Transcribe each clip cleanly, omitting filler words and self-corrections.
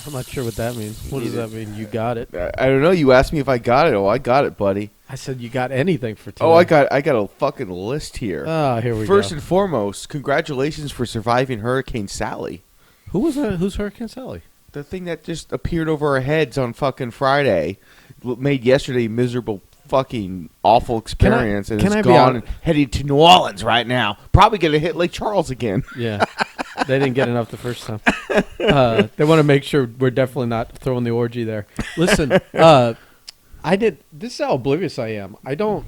I'm not sure what that means. What does that mean? You got it? I don't know. You asked me if I got it. Oh, I got it, buddy. I said you got anything for today. Oh, I got a fucking list here. Here we go. First and foremost, congratulations for surviving Hurricane Sally. Who's Hurricane Sally? The thing that just appeared over our heads on fucking Friday made yesterday a miserable fucking awful experience, and it's gone and heading to New Orleans right now. Probably going to hit Lake Charles again. Yeah. They didn't get enough the first time. They want to make sure we're definitely not throwing the orgy there. Listen, this is how oblivious I am. I don't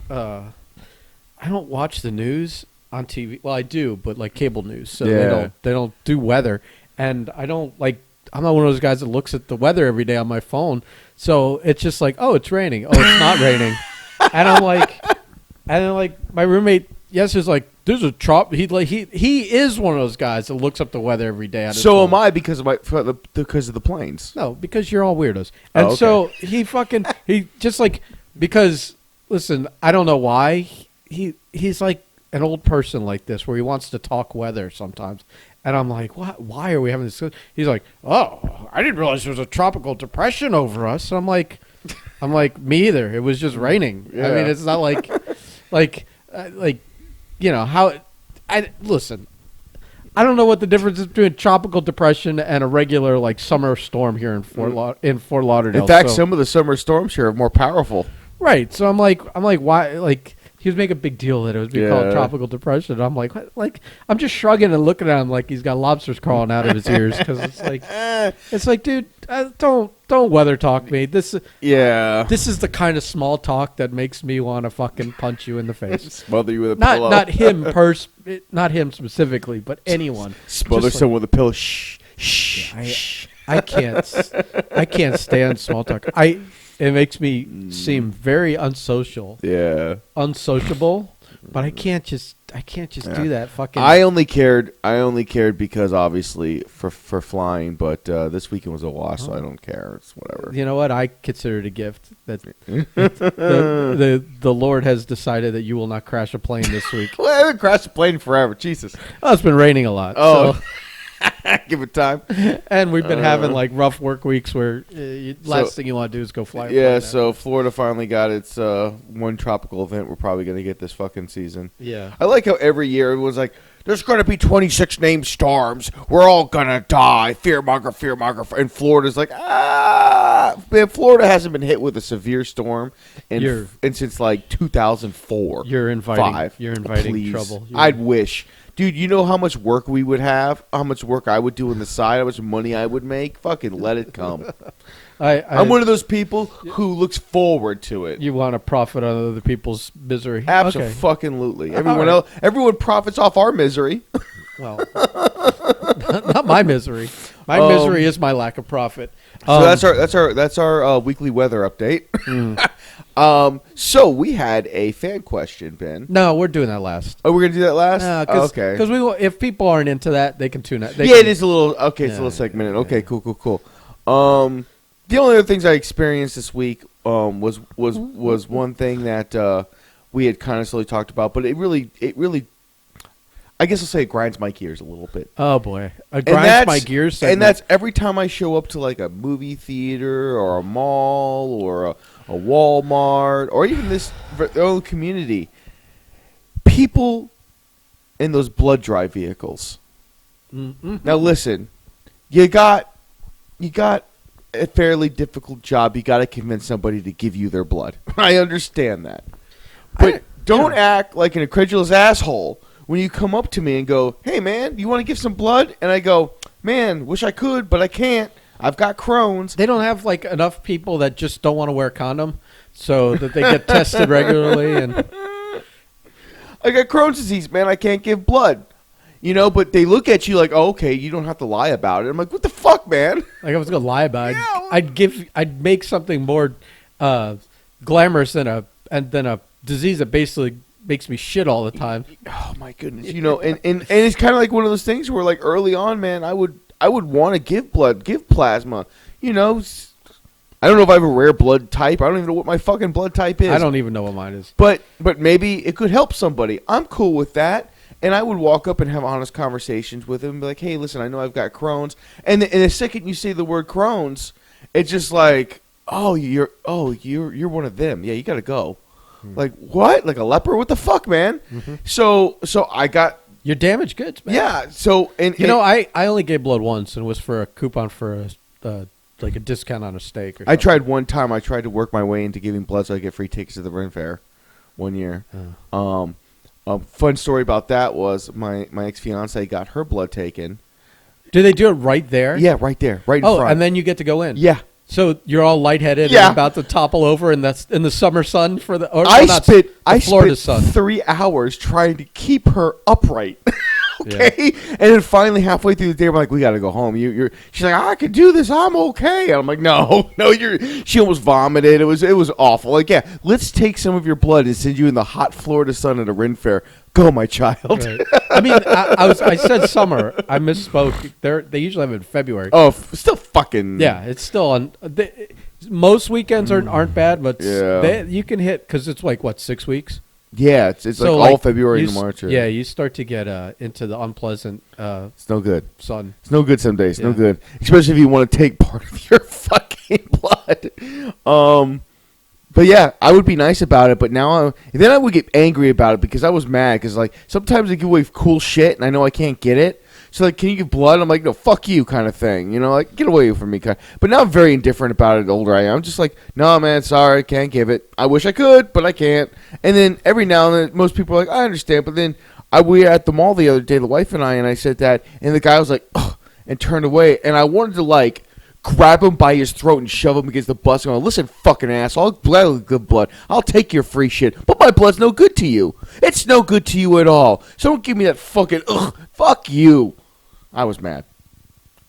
watch the news on TV. Well, I do, but like cable news. So they don't do weather. And I'm not one of those guys that looks at the weather every day on my phone. So it's just like, oh, it's raining. Oh, it's not raining. And I'm like, my roommate is like, there's a trop. He is one of those guys that looks up the weather every day. So am I because of the planes. No, because you're all weirdos. And so because listen, I don't know why he's like an old person like this where he wants to talk weather sometimes. And I'm like, what? Why are we having this? He's like, oh, I didn't realize there was a tropical depression over us. So I'm like, me either. It was just raining. Yeah. I mean, it's not like, you know how. Listen. I don't know what the difference is between tropical depression and a regular like summer storm here in Fort Lauderdale. In fact, some of the summer storms here are more powerful. Right. So I'm like, why? Like, he was making a big deal that it was being called tropical depression. I'm like, I'm just shrugging and looking at him like he's got lobsters crawling out of his ears because it's like, dude, don't weather talk me. This is the kind of small talk that makes me want to fucking punch you in the face. Smother you with a pillow. Not him specifically, but anyone. Smother someone with a pillow. Shh. I can't stand small talk. It makes me seem very unsocial. Yeah. Unsociable. But I can't just do that fucking. I only cared because obviously for flying, but this weekend was a loss, so I don't care. It's whatever. You know what? I consider it a gift that the Lord has decided that you will not crash a plane this week. Well, I haven't crashed a plane forever. Jesus. Oh, it's been raining a lot. Oh. So. Give it time. And we've been having like rough work weeks where last thing you want to do is go fly. Yeah, so Florida finally got its one tropical event we're probably going to get this fucking season. Yeah. I like how every year it was like, there's going to be 26 named storms. We're all going to die. Fearmonger. And Florida's like, man, Florida hasn't been hit with a severe storm and since like 2004. You're inviting Please. Trouble. I'd wish. Dude, you know how much work we would have? How much work I would do on the side? How much money I would make? Fucking let it come. I'm one of those people who looks forward to it. You want to profit on other people's misery? Absolutely. Everyone profits off our misery. Well, not my misery. My misery is my lack of profit. So that's our weekly weather update. So we had a fan question, Ben. No, we're doing that last. Oh, we're gonna do that last. Okay. Because if people aren't into that, they can tune out. It is a little. Okay, it's a little segmented. Okay, cool. The only other things I experienced this week was one thing that we had kind of slowly talked about, but it really. I guess I'll say it grinds my gears a little bit. Oh, boy. It grinds my gears. And that's every time I show up to like a movie theater or a mall or a Walmart or even this own community. People in those blood drive vehicles. Mm-hmm. Now, listen. You got a fairly difficult job. You got to convince somebody to give you their blood. I understand that. But don't act like an incredulous asshole when you come up to me and go, hey, man, you want to give some blood? And I go, man, wish I could, but I can't. I've got Crohn's. They don't have like enough people that just don't want to wear a condom so that they get tested regularly. And I got Crohn's disease, man. I can't give blood. You know, but they look at you like, oh, okay, you don't have to lie about it. I'm like, what the fuck, man? Like I was going to lie about it. I'd make something more glamorous than a disease that basically makes me shit all the time. Oh my goodness. You know, and it's kind of like one of those things where like early on, man, I would want to give blood, give plasma. You know, I don't know if I have a rare blood type. I don't even know what my fucking blood type is. I don't even know what mine is. But maybe it could help somebody. I'm cool with that. And I would walk up and have honest conversations with him and be like, hey, listen, I know I've got Crohn's. And the second you say the word Crohn's, it's just like, you're one of them. Yeah, you got to go. Like, what? Like a leper? What the fuck, man? Mm-hmm. So I got... You're damaged goods, man. Yeah, so... I only gave blood once, and it was for a coupon for like a discount on a steak or something. I tried one time. I tried to work my way into giving blood so I get free tickets to the Ren Fair one year. A fun story about that was my ex-fiance got her blood taken. Do they do it right there? Yeah, right there, right in front. Oh, and then you get to go in. Yeah. So you're all lightheaded Yeah. and about to topple over, and that's in the summer sun for the. Or, I not, spent Florida sun. 3 hours trying to keep her upright. Okay, and then finally halfway through the day, we're like, we got to go home. She's like, I could do this. I'm okay. And I'm like, no, She almost vomited. It was awful. Like, yeah, let's take some of your blood and send you in the hot Florida sun at a Ren Fair. Go, my child. Right. I mean, I said summer. I misspoke. They usually have it in February. Oh, still fucking. Yeah, it's still on. Most weekends aren't bad, but Yeah. you can hit because it's like what 6 weeks. Yeah, it's So, like all February and March. Yeah, you start to get into the unpleasant It's no good. sun. It's no good some days. No Yeah. good. Especially if you want to take part of your fucking blood. But yeah, I would be nice about it. But now, then I would get angry about it because I was mad. Because like sometimes they give away cool shit, and I know I can't get it. So like, can you give blood? I'm like, no, fuck you, kind of thing. You know, like get away from me, kind. But now I'm very indifferent about it. The older I am, I'm just like, no, man, sorry, can't give it. I wish I could, but I can't. And then every now and then, most people are like, I understand. But then we were at the mall the other day, the wife and I said that, and the guy was like, ugh, and turned away, and I wanted to like grab him by his throat and shove him against the bus and go, listen, fucking asshole, I'll gladly good blood. I'll take your free shit. But my blood's no good to you. It's no good to you at all. So don't give me that fucking, ugh, fuck you. I was mad.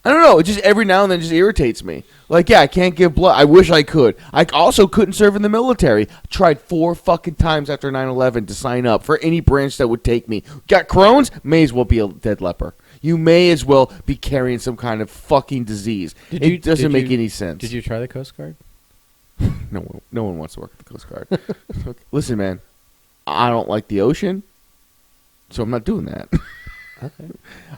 I don't know. It just every now and then just irritates me. Like, yeah, I can't give blood. I wish I could. I also couldn't serve in the military. I tried 4 fucking times after 9/11 to sign up for any branch that would take me. Got Crohn's? May as well be a dead leper. You may as well be carrying some kind of fucking disease. It doesn't make any sense. Did you try the Coast Guard? No one wants to work at the Coast Guard. Listen, man, I don't like the ocean, so I'm not doing that. Okay.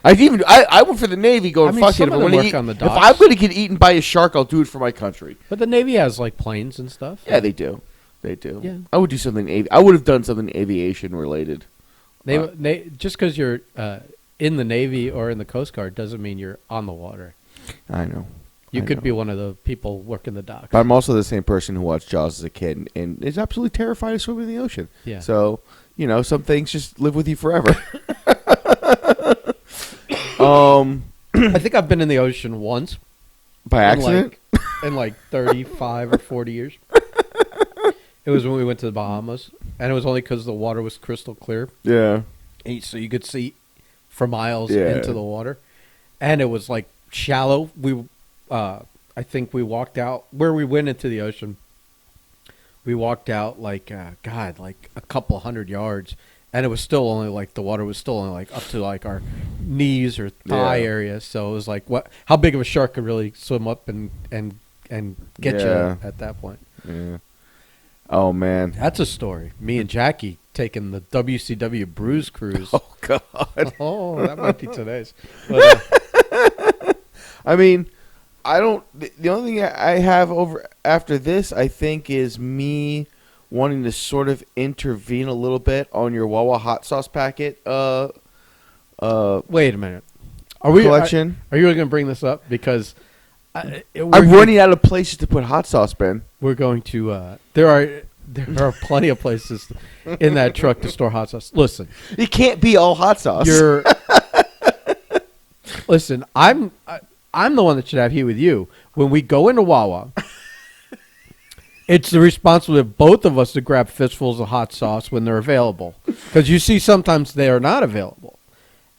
I went for the Navy going, fuck it. some of them work on the If docks. I'm going to get eaten by a shark, I'll do it for my country. But the Navy has like planes and stuff. Yeah, they do. They do. Yeah. I would do something. I would have done something aviation related. Just because you're in the Navy or in the Coast Guard doesn't mean you're on the water. I know. You I could know. be one of the people working the docks. But I'm also the same person who watched Jaws as a kid and is absolutely terrified of swimming in the ocean. Yeah. So, some things just live with you forever. I think I've been in the ocean once. By accident? In like 35 or 40 years. It was when we went to the Bahamas, and it was only because the water was crystal clear. Yeah. And so you could see for miles Yeah. into the water. And it was like shallow. I think we walked out, where we went into the ocean, we walked out like a couple hundred yards. And it was still only like the water was still only like up to like our knees or thigh Yeah. area. So it was like how big of a shark could really swim up and get Yeah. you at that point. Yeah. Oh, man. That's a story. Me and Jackie taking the WCW Bruise cruise. Oh, God. Oh, that might be today's. But, I mean, the only thing I have over after this, I think, is me wanting to sort of intervene a little bit on your Wawa hot sauce packet wait a minute. Are we collection. Are you really going to bring this up? Because I'm running out of places to put hot sauce, Ben. We're going to. There are plenty of places in that truck to store hot sauce. Listen, It can't be all hot sauce. Listen. I'm the one that should have heat with you when we go into Wawa. It's the responsibility of both of us to grab fistfuls of hot sauce when they're available, because you see sometimes they are not available,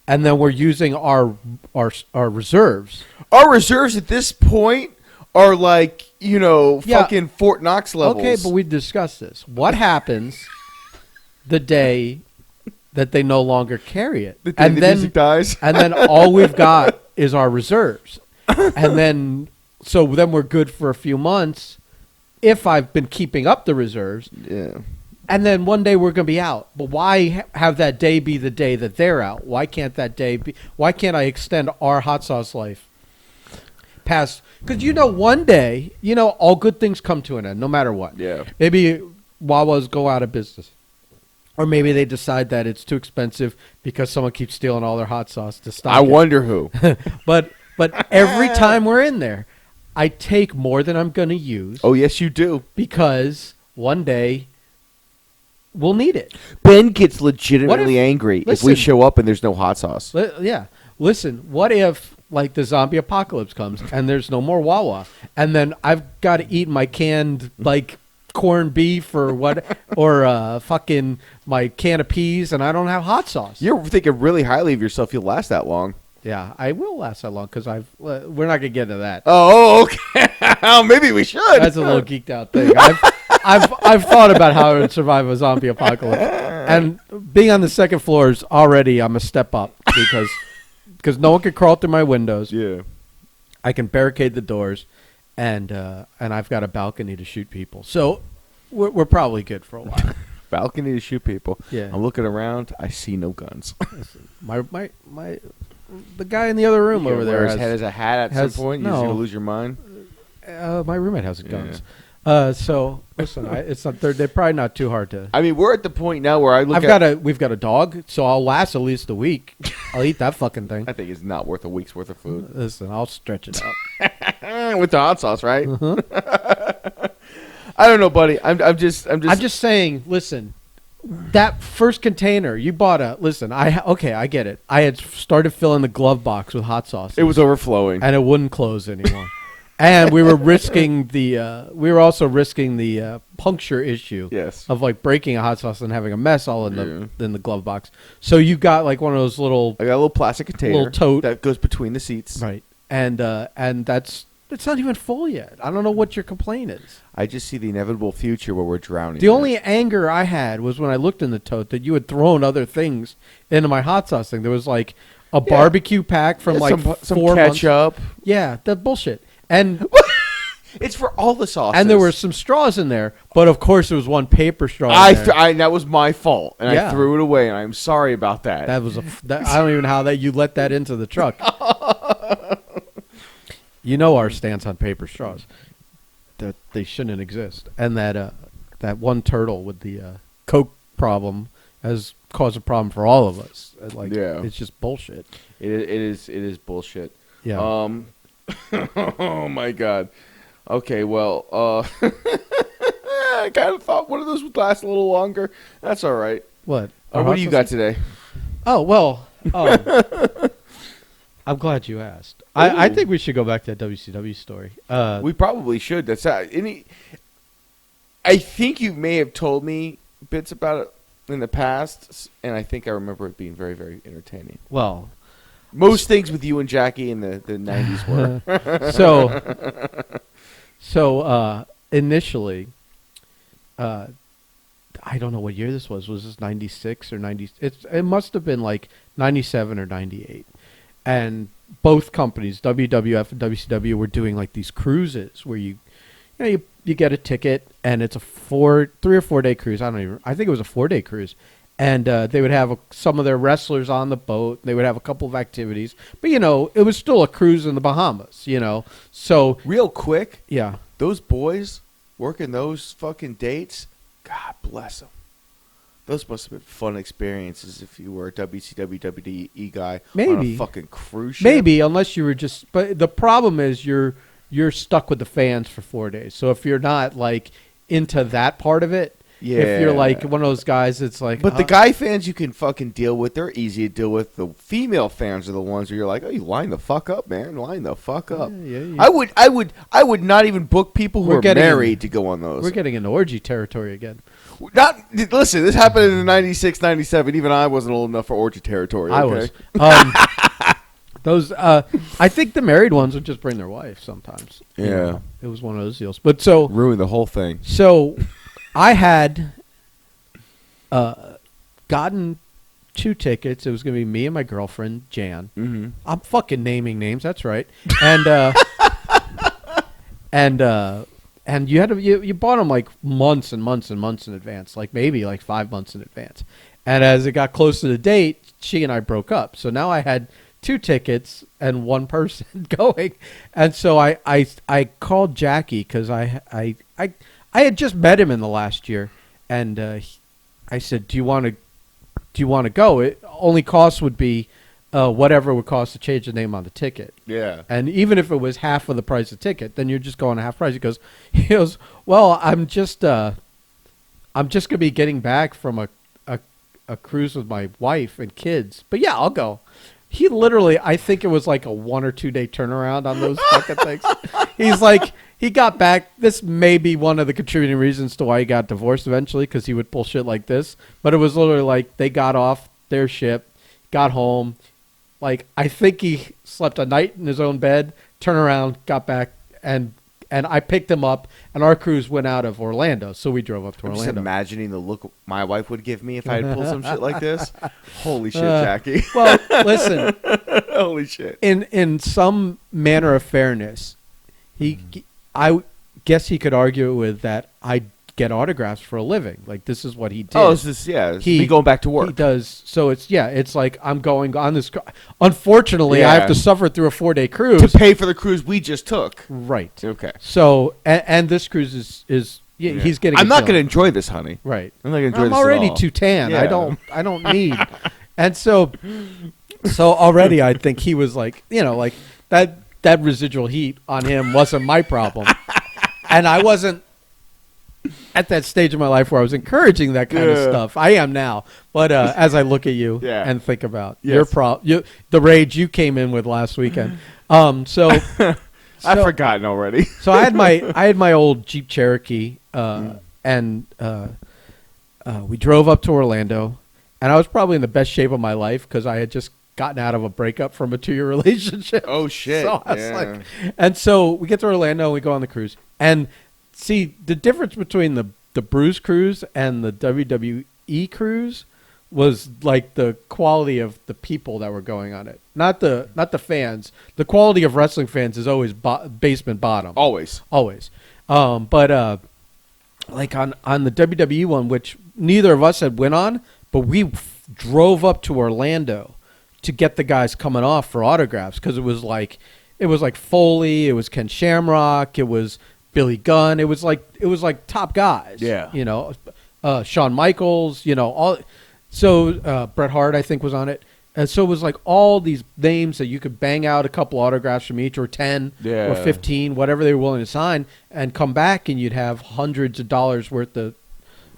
and then we're using our reserves. Our reserves at this point are like, fucking Fort Knox levels. Okay, but we discussed this. What happens the day that they no longer carry it? The day the music dies. And then all we've got is our reserves. And then we're good for a few months if I've been keeping up the reserves. Yeah. And then one day we're going to be out. But why have that day be the day that they're out? Why can't that day be? Why can't I extend our hot sauce life past? Because one day, all good things come to an end, no matter what. Yeah. Maybe Wawa's go out of business, or maybe they decide that it's too expensive because someone keeps stealing all their hot sauce to stock. I wonder who. But every time we're in there, I take more than I'm going to use. Oh, yes, you do. Because one day we'll need it. Ben gets legitimately angry if listen, we show up and there's no hot sauce. Yeah. Listen, what if like the zombie apocalypse comes and there's no more Wawa, and then I've got to eat my canned like corned beef or fucking my can of peas, and I don't have hot sauce. You're thinking really highly of yourself. You'll last that long. Yeah, I will last that long because we're not gonna get into that. Oh, okay. Maybe we should. That's a little geeked out thing. I've thought about how I would survive a zombie apocalypse, and being on the second floor is already I'm a step up because no one can crawl through my windows. Yeah, I can barricade the doors, and I've got a balcony to shoot people. So we're probably good for a while. Balcony to shoot people. Yeah. I'm looking around. I see no guns. my the guy in the other room over there has a hat at some point. You're just gonna lose your mind. My roommate has guns. So listen, they're probably not too hard to. I mean, we're at the point now where we've got a dog, so I'll last at least a week. I'll eat that fucking thing. I think it's not worth a week's worth of food. Listen, I'll stretch it out with the hot sauce, right? Uh-huh. I don't know, buddy. I'm just saying. Listen, that first container you bought I get it. I had started filling the glove box with hot sauce. It was overflowing, and it wouldn't close anymore. And we were risking we were also risking the puncture issue. Yes. Of like breaking a hot sauce and having a mess all in the glove box. So you got like one of those little. I got a little plastic container, little tote that goes between the seats. Right. And it's not even full yet. I don't know what your complaint is. I just see the inevitable future where we're drowning. The only anger I had was when I looked in the tote that you had thrown other things into my hot sauce thing. There was like a barbecue pack from some 4 ketchup. months. Yeah, that bullshit. And it's for all the sauces. And there were some straws in there, but of course there was one paper straw. That was my fault, and I threw it away, and I'm sorry about that. That was I don't even know how that you let that into the truck. Our stance on paper straws, that they shouldn't exist, and that one turtle with the Coke problem has caused a problem for all of us. It's just bullshit. It is bullshit. Yeah. Oh my God. Okay, well, I kind of thought one of those would last a little longer. That's all right. What? What do you got today? Oh well. I'm glad you asked. I think we should go back to that WCW story. We probably should. That's I think you may have told me bits about it in the past, and I think I remember it being very, very entertaining. Well, most things with you and Jackie in the 90s were. So initially, I don't know what year this was. Was this 96 or 90? It must have been like 97 or 98. And both companies, WWF and WCW, were doing like these cruises where you get a ticket and it's a 3 or 4 day cruise. I think it was a 4-day cruise. And they would have some of their wrestlers on the boat. They would have a couple of activities. But, it was still a cruise in the Bahamas, So real quick. Yeah. Those boys working those fucking dates, God bless them. Those must have been fun experiences if you were a WCW, WWE guy on a fucking cruise ship. Maybe, unless you were just... But the problem is you're stuck with the fans for 4 days. So if you're not, into that part of it... Yeah. If you're one of those guys, it's like. But the guy fans you can fucking deal with. They're easy to deal with. The female fans are the ones where you're like, oh, you line the fuck up, man. Line the fuck up. Yeah. I would not even book people who are married to go on those. We're getting into orgy territory again. Listen, this happened in 96, 97. Even I wasn't old enough for orgy territory. Okay? I was. I think the married ones would just bring their wife sometimes. Yeah. It was one of those deals. But so. Ruin the whole thing. So. I had gotten 2 tickets. It was going to be me and my girlfriend, Jan. Mm-hmm. I'm fucking naming names. That's right. And and you bought them like months and months and months in advance, like maybe like 5 months in advance. And as it got close to the date, she and I broke up. So now I had 2 tickets and one person going. And so I called Jackie because I had just met him in the last year, and I said, do you want to go? It only cost would be whatever it would cost to change the name on the ticket. Yeah. And even if it was half of the price of the ticket, then you're just going to half price. He goes, well, I'm just going to be getting back from a cruise with my wife and kids. But yeah, I'll go. He literally, I think it was like a 1 or 2 day turnaround on those fucking things. He's like, he got back. This may be one of the contributing reasons to why he got divorced eventually, because he would pull shit like this. But it was literally like they got off their ship, got home. Like, I think he slept a night in his own bed, turned around, got back, and I picked him up, and our cruise went out of Orlando, so we drove up to I'm Orlando. just imagining the look my wife would give me if I had pulled some shit like this. Holy shit, Jackie. Well, listen. Holy shit. In some manner of fairness, I guess he could argue with that I get autographs for a living. Like, this is what he did. Oh, it's me going back to work. He does. So it's like I'm going on this. Unfortunately, I have to suffer through a 4-day cruise to pay for the cruise we just took. Right. Okay. So and this cruise is he's getting. I'm not going to enjoy this, honey. Right. I'm not going to enjoy this. I'm already at all. too tan. Yeah. I don't need. And so already I think he was like, like that residual heat on him wasn't my problem, and I wasn't at that stage of my life where I was encouraging that kind of stuff. I am now, but as I look at you and think about the rage you came in with last weekend, so I've forgotten already. So I had my old Jeep Cherokee, and we drove up to Orlando, and I was probably in the best shape of my life because I had just gotten out of a breakup from a 2-year relationship. Oh shit! So I was like, and so we get to Orlando, and we go on the cruise, and see the difference between the Bruise cruise and the WWE cruise was like the quality of the people that were going on it, not the fans. The quality of wrestling fans is always basement bottom, always. But like on the WWE one, which neither of us had went on, but we drove up to Orlando to get the guys coming off for autographs because it was like Foley, it was Ken Shamrock, it was Billy Gunn, it was like top guys, Shawn Michaels, all. So Bret Hart, I think, was on it. And so it was like all these names that you could bang out a couple autographs from each, or 10 or 15, whatever they were willing to sign, and come back, and you'd have hundreds of dollars worth of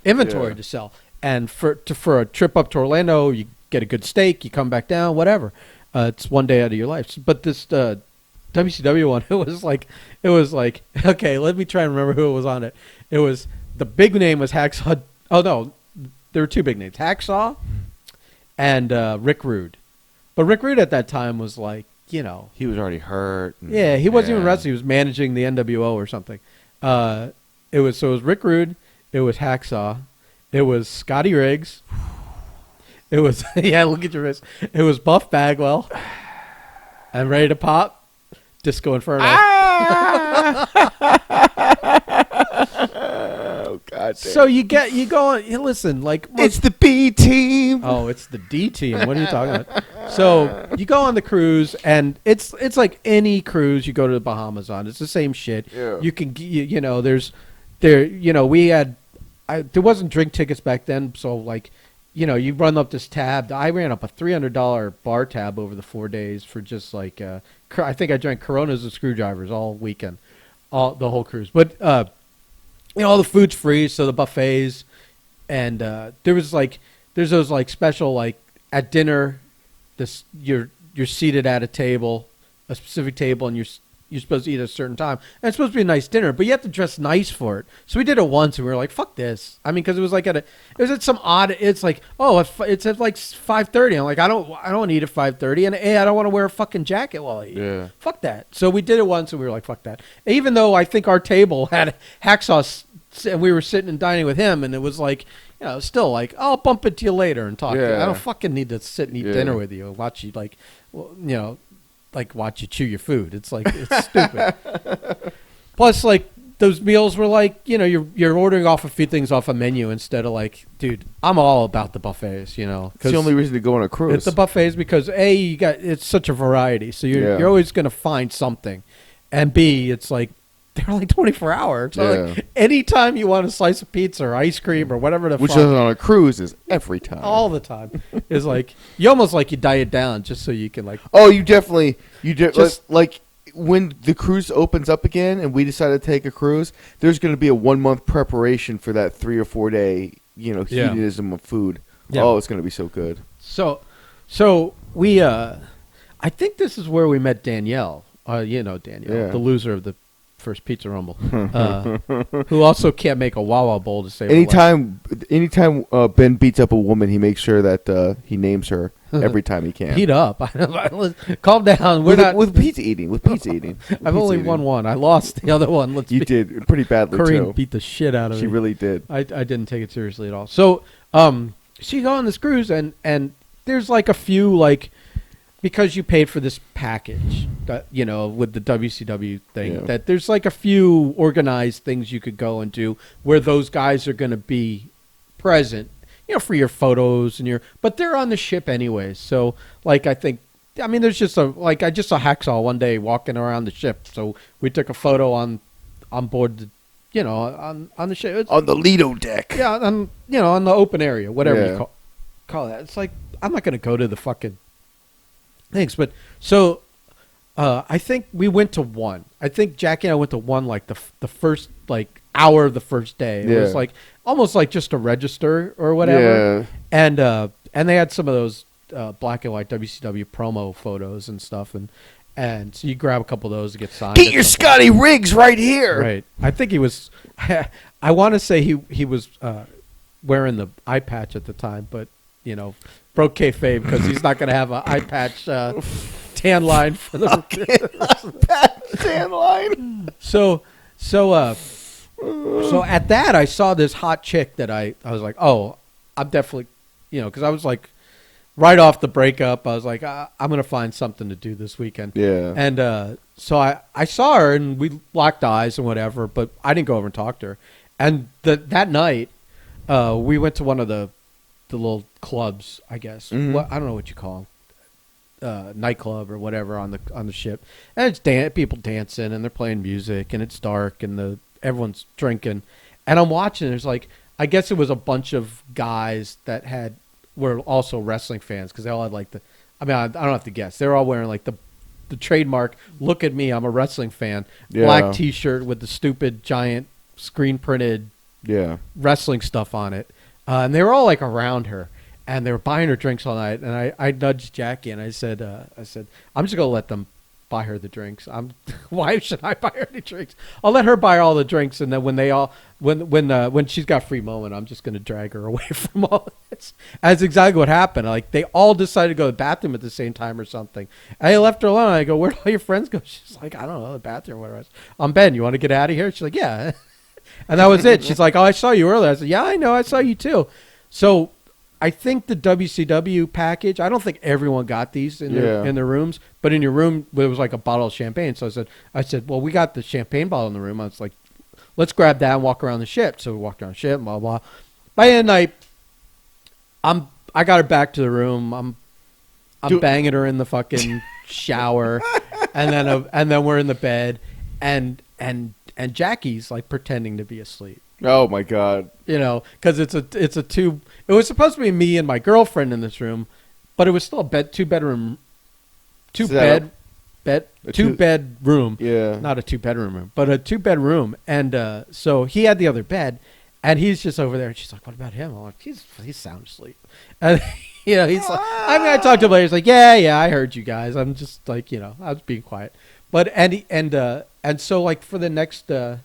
inventory to sell. And for a trip up to Orlando, you get a good steak, you come back down, whatever. It's one day out of your life. But this WCW one, it was like, okay, let me try and remember who was on it. It was, the big name was Hacksaw. Oh, no. There were 2 big names, Hacksaw and Rick Rude. But Rick Rude at that time was like, he was already hurt. He wasn't even wrestling. He was managing the NWO or something. It was Rick Rude. It was Hacksaw. It was Scotty Riggs. It was, look at your wrist. It was Buff Bagwell. And Ready to Pop, Disco Inferno. Oh God! Damn. So you go on. You listen, like it's the B team. Oh, it's the D team. What are you talking about? So you go on the cruise, and it's like any cruise you go to the Bahamas on. It's the same shit. Yeah. You can we had there wasn't drink tickets back then, so like you run up this tab. I ran up a $300 bar tab over the 4 days for just like I think I drank Coronas and screwdrivers all weekend, the whole cruise. But all the food's free, so the buffets, and there's those like special, like at dinner, you're seated at a table, a specific table, and you're supposed to eat at a certain time. And it's supposed to be a nice dinner, but you have to dress nice for it. So we did it once, and we were like, "Fuck this!" I mean, because it was at some odd. It's like, it's at like 5:30. I'm like, I don't want to eat at 5:30, and I don't want to wear a fucking jacket while I eat. Yeah. Fuck that. So we did it once, and we were like, "Fuck that." Even though I think our table had Hacksaw, and we were sitting and dining with him, and it was like, still like, I'll bump into you later and talk. Yeah. I don't fucking need to sit and eat dinner with you and watch you watch you chew your food. It's like, it's stupid. Plus, like, those meals were like, you're ordering off a few things off a menu instead of like, dude, I'm all about the buffets, It's the only reason to go on a cruise. It's the buffets because A, it's such a variety, so you're always going to find something, and B, it's like they're like 24 hours. So like anytime you want a slice of pizza or ice cream or whatever the which fuck, is on a cruise is every time, all the time, is like you almost like you diet down just so you can like. Oh, you definitely like when the cruise opens up again and we decide to take a cruise, there's going to be a 1 month preparation for that 3 or 4 day, hedonism of food. Yeah. Oh, it's going to be so good. So we, I think this is where we met Danielle. Danielle, the loser of the first Pizza Rumble, who also can't make a Wawa bowl to save her life. Anytime Ben beats up a woman, he makes sure that he names her every time he can. Beat up. Calm down. With pizza eating. I've only won one. I lost the other one. You did pretty badly Corinne too. beat the shit out of me. She really did. I didn't take it seriously at all. So she's on this cruise and there's like a few like, because you paid for this package, that, with the WCW thing, that there's like a few organized things you could go and do where those guys are going to be present, for your photos but they're on the ship anyways. So like, there's just I just saw Hacksaw one day walking around the ship. So we took a photo on board on the ship. On the Lido deck. Yeah. On the open area, whatever you call that. It's like, I'm not going to go to the fucking things, but so I think we went to one. I think Jackie and I went to one like the first like hour of the first day. It was like almost like just a register or whatever. Yeah. And they had some of those black and white WCW promo photos and stuff, and so you grab a couple of those to get signed. Get your Scotty Riggs right here. Right. I think he was. I want to say he was wearing the eye patch at the time, but broke kayfabe because he's not going to have an eye patch tan line for the tan line. So at that I saw this hot chick that I was like, oh, I'm definitely, because I was like right off the breakup, I was like, I'm going to find something to do this weekend. Yeah. And so I saw her and we locked eyes and whatever, but I didn't go over and talk to her. And that night we went to one of the little clubs, I guess. Mm-hmm. I don't know what you call them, nightclub or whatever on the ship. And it's people dancing and they're playing music and it's dark and everyone's drinking. And I'm watching. There's like, I guess it was a bunch of guys that were also wrestling fans because they all had like I don't have to guess. They're all wearing like the trademark. Look at me, I'm a wrestling fan. Yeah. Black T-shirt with the stupid giant screen printed wrestling stuff on it. And they were all like around her, and they were buying her drinks all night. And I nudged Jackie and I said, I'm just gonna let them buy her the drinks. Why should I buy her the drinks? I'll let her buy all the drinks, and then when she's got free moment, I'm just gonna drag her away from all of this. That's exactly what happened. Like they all decided to go to the bathroom at the same time or something. I left her alone. I go, where'd all your friends go? She's like, I don't know, the bathroom, whatever. I'm Ben. You want to get out of here? She's like, yeah. And that was it. She's like, oh, I saw you earlier. I said, yeah, I know. I saw you too. So I think the WCW package, I don't think everyone got these in their rooms, but in your room, there was like a bottle of champagne. So I said, well, we got the champagne bottle in the room. I was like, let's grab that and walk around the ship. So we walked around the ship, blah, blah. By the end of the night, I got her back to the room. I'm banging her in the fucking shower. and then we're in the bed and Jackie's like pretending to be asleep. Oh my God! Because it's a two. It was supposed to be me and my girlfriend in this room, but it was still a two bedroom room. Yeah, not a 2-bedroom room, but a 2-bedroom. And so he had the other bed, and he's just over there. And she's like, "What about him?" I'm like, "He's sound asleep." And he's like, I talked to him later. He's like, "Yeah, I heard you guys. I'm just like, I was being quiet." But and so like for the next 3,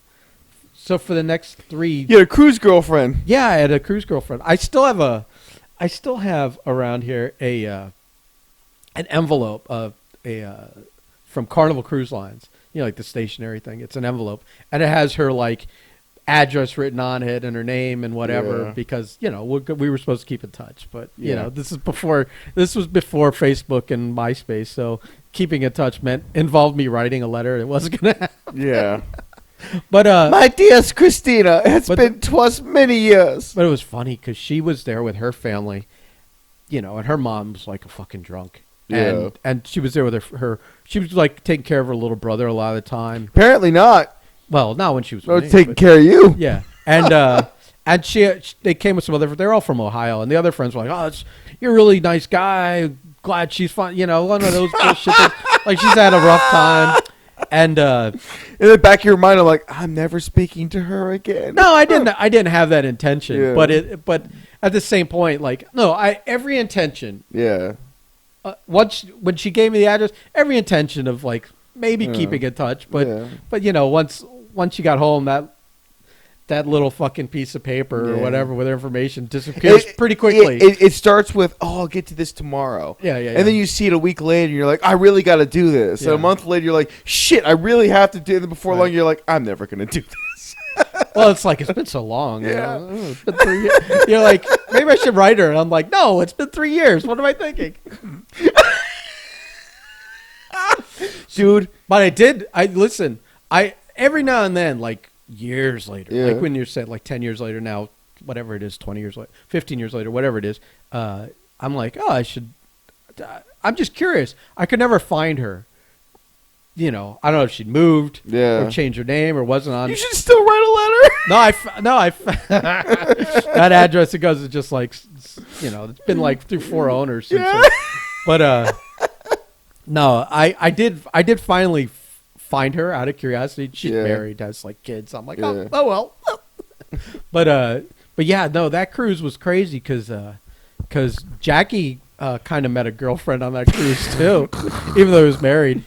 you had a cruise girlfriend. Yeah, I had a cruise girlfriend. I still have around here an envelope of from Carnival Cruise Lines. Like the stationery thing. It's an envelope, and it has her like address written on it and her name and whatever because we were supposed to keep in touch. But this was before Facebook and MySpace, so keeping in touch involved me writing a letter. It wasn't gonna happen. Yeah. But My dearest Christina, it's But- been 'twas many years. but it was funny because she was there with her family, you know, and her mom was like a fucking drunk. Yeah. And she was there with her. She was like taking care of her little brother a lot of the time. Apparently not. Well, not when she was I with was me, taking but- care of you. Yeah, and they came with some other. They're all from Ohio, and the other friends were like, "Oh, you're a really nice guy. Glad she's fine." You know, one of those bullshit things. Like she's had a rough time, and In the back of your mind, I'm like, I'm never speaking to her again. no, I didn't. I didn't have that intention, Yeah. but at the same point, like no, every intention. Yeah. When she gave me the address, every intention of like maybe Yeah. keeping in touch, but Yeah. but you know once she got home, that little fucking piece of paper or Yeah. whatever with her information disappears pretty quickly. It starts with, oh, I'll get to this tomorrow. Yeah. And then you see it a week later, and you're like, I really got to do this. And Yeah. a month later, you're like, shit, I really have to do it. And then before Right. long, you're like, I'm never going to do this. Well, it's like it's been so long. you Yeah. know? Oh, it's been 3 years. You're like, maybe I should write her, and I'm like, no, it's been 3 years. What am I thinking? Dude. But I did. Listen. Every now and then, like years later, Yeah. like when you're said like 10 years later now, whatever it is, 20 years later, 15 years later, whatever it is, I'm like, oh, I should. I'm just curious. I could never find her. You know, I don't know if she'd moved Yeah. or changed her name or wasn't on. You should still write a letter. That address it goes is just like, you know, it's been like through 4 owners since. Yeah. But no, I did finally find her out of curiosity. She's Yeah. married, has like kids. I'm like, Yeah. oh well. But yeah, no, that cruise was crazy because Jackie kind of met a girlfriend on that cruise too, even though he was married.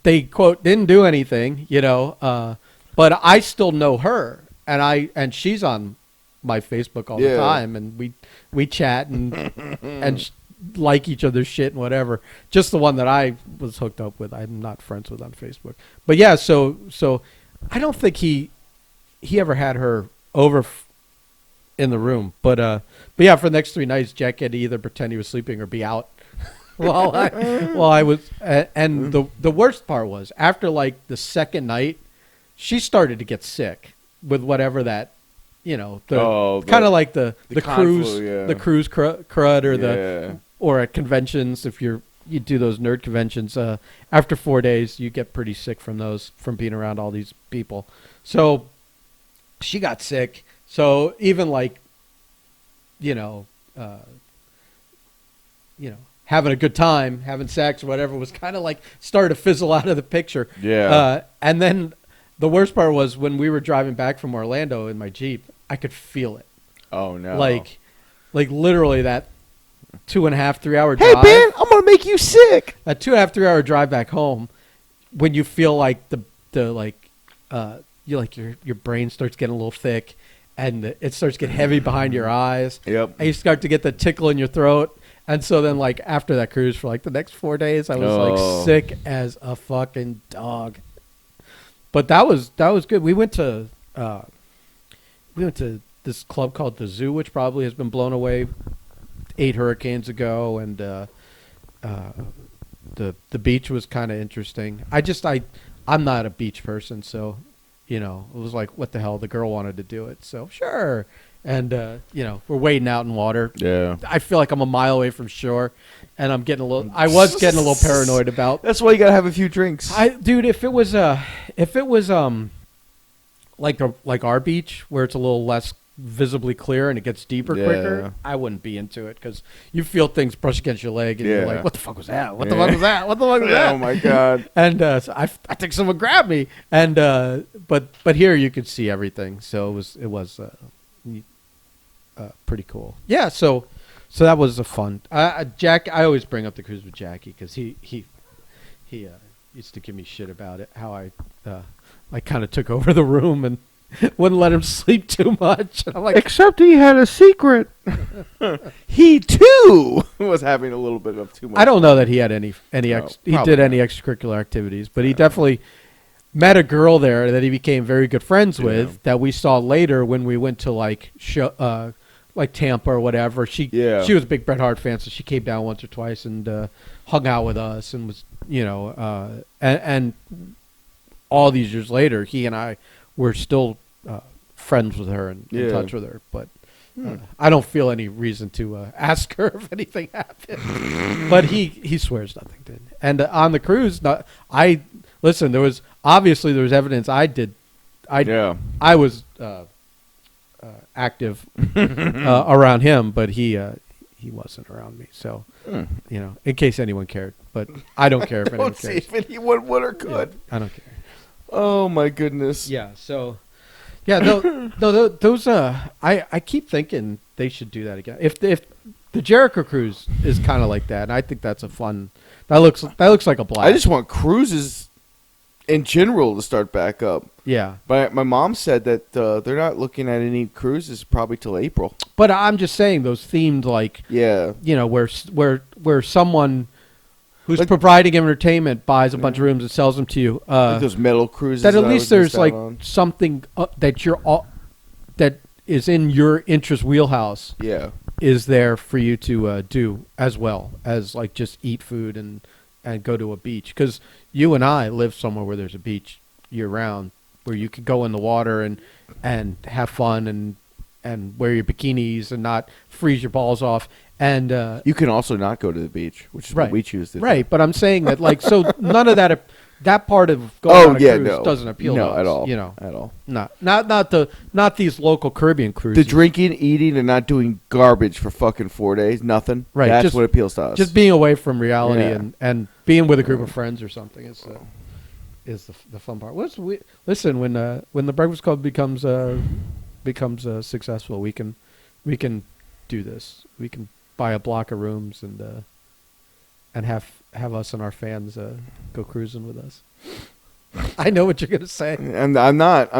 They quote didn't do anything, you know, but I still know her, and she's on my Facebook all the Yeah. time, and we chat and like each other's shit and whatever. Just the one that I was hooked up with, I'm not friends with on Facebook. But yeah, so I don't think he ever had her over in the room, but yeah, for the next 3 nights, Jack had to either pretend he was sleeping or be out. while I was, and the worst part was after like the second night, she started to get sick with whatever that, you know, kind of like the cruise, conflu, yeah. the cruise crud or Yeah. or at conventions if you do those nerd conventions. After 4 days, you get pretty sick from being around all these people. So she got sick. So even like, you know, having a good time, having sex or whatever was kind of like started to fizzle out of the picture. Yeah. And then the worst part was when we were driving back from Orlando in my Jeep, I could feel it. Oh, no. Like literally that 2.5, 3 hour Hey, drive. Ben, I'm going to make you sick. That 2.5, 3 hour drive back home, when you feel like your brain starts getting a little thick and it starts getting heavy behind your eyes. Yep. And you start to get the tickle in your throat. And so then, like, after that cruise for, like, the next 4 days, I was, like, sick as a fucking dog. But that was good. We went to this club called The Zoo, which probably has been blown away 8 hurricanes ago. And the beach was kind of interesting. I'm not a beach person, so, you know, it was like, what the hell? The girl wanted to do it, so sure. And, you know, we're wading out in water. Yeah. I feel like I'm a mile away from shore, and I was getting a little paranoid about. That's why you got to have a few drinks. Dude, if it was like our beach where it's a little less visibly clear and it gets deeper quicker, I wouldn't be into it because you feel things brush against your leg and you're like, what the fuck was that? What the fuck was that? What the fuck was that? Oh, my God. And so I think someone grabbed me. And but here you could see everything, so it was pretty cool. Yeah, so that was a fun. Jack, I always bring up the cruise with Jackie because he used to give me shit about it. How I kind of took over the room and wouldn't let him sleep too much. And I'm like, except he had a secret. He too was having a little bit of too much. I don't know that he had any No, he did any extracurricular activities, but he definitely met a girl there that he became very good friends with that we saw later when we went to like Tampa or whatever. She was a big Bret Hart fan, so she came down once or twice and hung out with us and was, you know, and all these years later, he and I were still friends with her and in touch with her. But I don't feel any reason to ask her if anything happened. But he swears nothing did. And on the cruise, listen. There was evidence I did. I was active around him, but he wasn't around me. So in case anyone cared, but I don't care if anyone cares. See if anyone would or could. Yeah, I don't care. Oh my goodness. Yeah. So. Yeah, no, those. I keep thinking they should do that again. If the Jericho cruise is kind of like that, and I think that's a fun. That looks like a blast. I just want cruises in general to start back up. Yeah, but my mom said that they're not looking at any cruises probably till April. But I'm just saying those themed where someone who's providing entertainment buys a bunch of rooms and sells them to you. Like those metal cruises. That at least there's something that is in your interest wheelhouse. Yeah, is there for you to do as well as like just eat food and go to a beach, because you and I live somewhere where there's a beach year round where you could go in the water and have fun and wear your bikinis and not freeze your balls off. And you can also not go to the beach, which is what we choose to do. Right, but I'm saying that so none of that part of going on a cruise doesn't appeal to us. At all. At all. Not these local Caribbean cruises. The drinking, eating, and not doing garbage for fucking 4 days, nothing. Right, that's what appeals to us. Just being away from reality and being with a group of friends or something is the fun part. Listen, when the Breakfast Club becomes successful, we can do this. We can buy a block of rooms and have us and our fans go cruising with us. I know what you're gonna say. And I'm not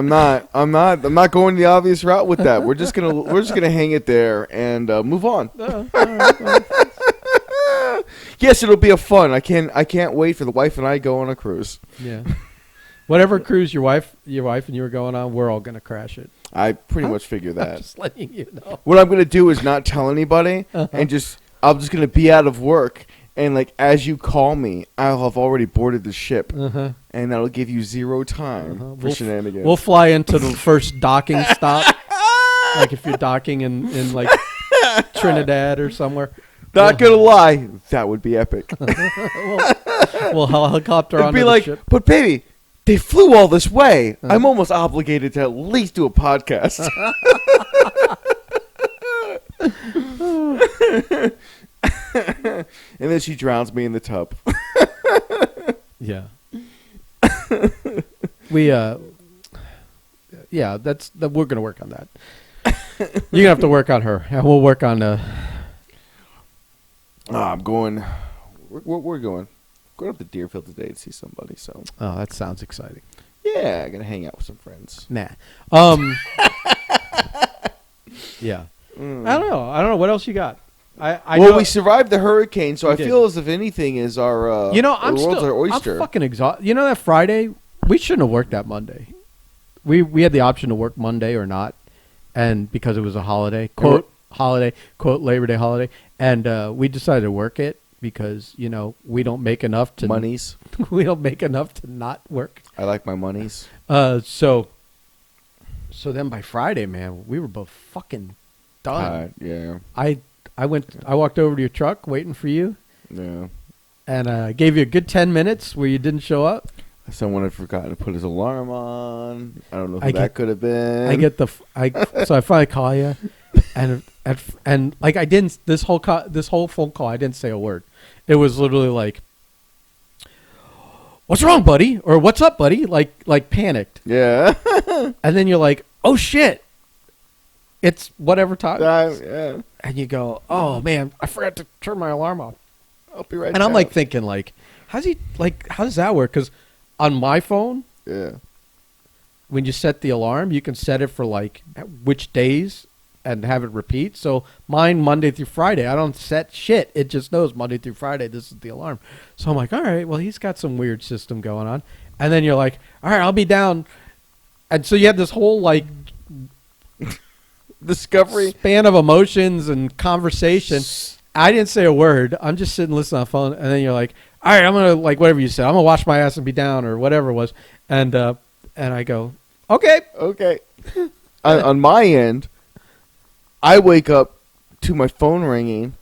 going the obvious route with that. We're just gonna hang it there and move on. Yes, it'll be a fun. I can't wait for the wife and I go on a cruise. Yeah. Whatever cruise your wife and you are going on, we're all gonna crash it. I pretty much figure that. I'm just letting you know. What I'm gonna do is not tell anybody, and I'm just gonna be out of work, and like as you call me, I'll have already boarded the ship, and that'll give you zero time for shenanigans. We'll fly into the first docking stop, like if you're docking in like Trinidad or somewhere. Not gonna lie, that would be epic. we'll helicopter onto the ship. But baby, they flew all this way. I'm almost obligated to at least do a podcast. And then she drowns me in the tub. Yeah. We're gonna work on that. You're gonna have to work on her, and we'll work on. I'm going. We're going up to Deerfield today to see somebody. So. Oh, that sounds exciting. Yeah, I'm gonna hang out with some friends. Nah. Yeah. I don't know what else you got. I know we survived the hurricane, so I feel as if anything is our I'm our oyster. I'm fucking exhausted. You know that Friday we shouldn't have worked that Monday. We had the option to work Monday or not, and because it was a holiday, quote Labor Day holiday, and we decided to work it because we don't make enough to monies. We don't make enough to not work. I like my monies. So then by Friday, man, we were both fucking done. Yeah. I walked over to your truck waiting for you. Yeah. And gave you a good 10 minutes where you didn't show up. Someone had forgotten to put his alarm on. I don't know who that could have been. So I finally call you, and like I didn't this whole phone call I didn't say a word. It was literally like, "What's wrong, buddy?" or "What's up, buddy?" Like panicked. Yeah. And then you're like, "Oh shit, it's whatever time." Yeah. And you go, "Oh man, I forgot to turn my alarm off." I'll be right. And I'm like thinking, like, how does that work? Because on my phone, when you set the alarm, you can set it for like which days and have it repeat. So mine Monday through Friday, I don't set shit. It just knows Monday through Friday, this is the alarm. So I'm like, all right, well, he's got some weird system going on. And then you're like, all right, I'll be down. And so you have this whole like discovery span of emotions and conversation. I didn't say a word. I'm just sitting listening on the phone. And then you're like, all all right, I'm gonna like whatever you said. I'm gonna wash my ass and be down or whatever it was. And I go, okay. Okay. On my end, I wake up to my phone ringing.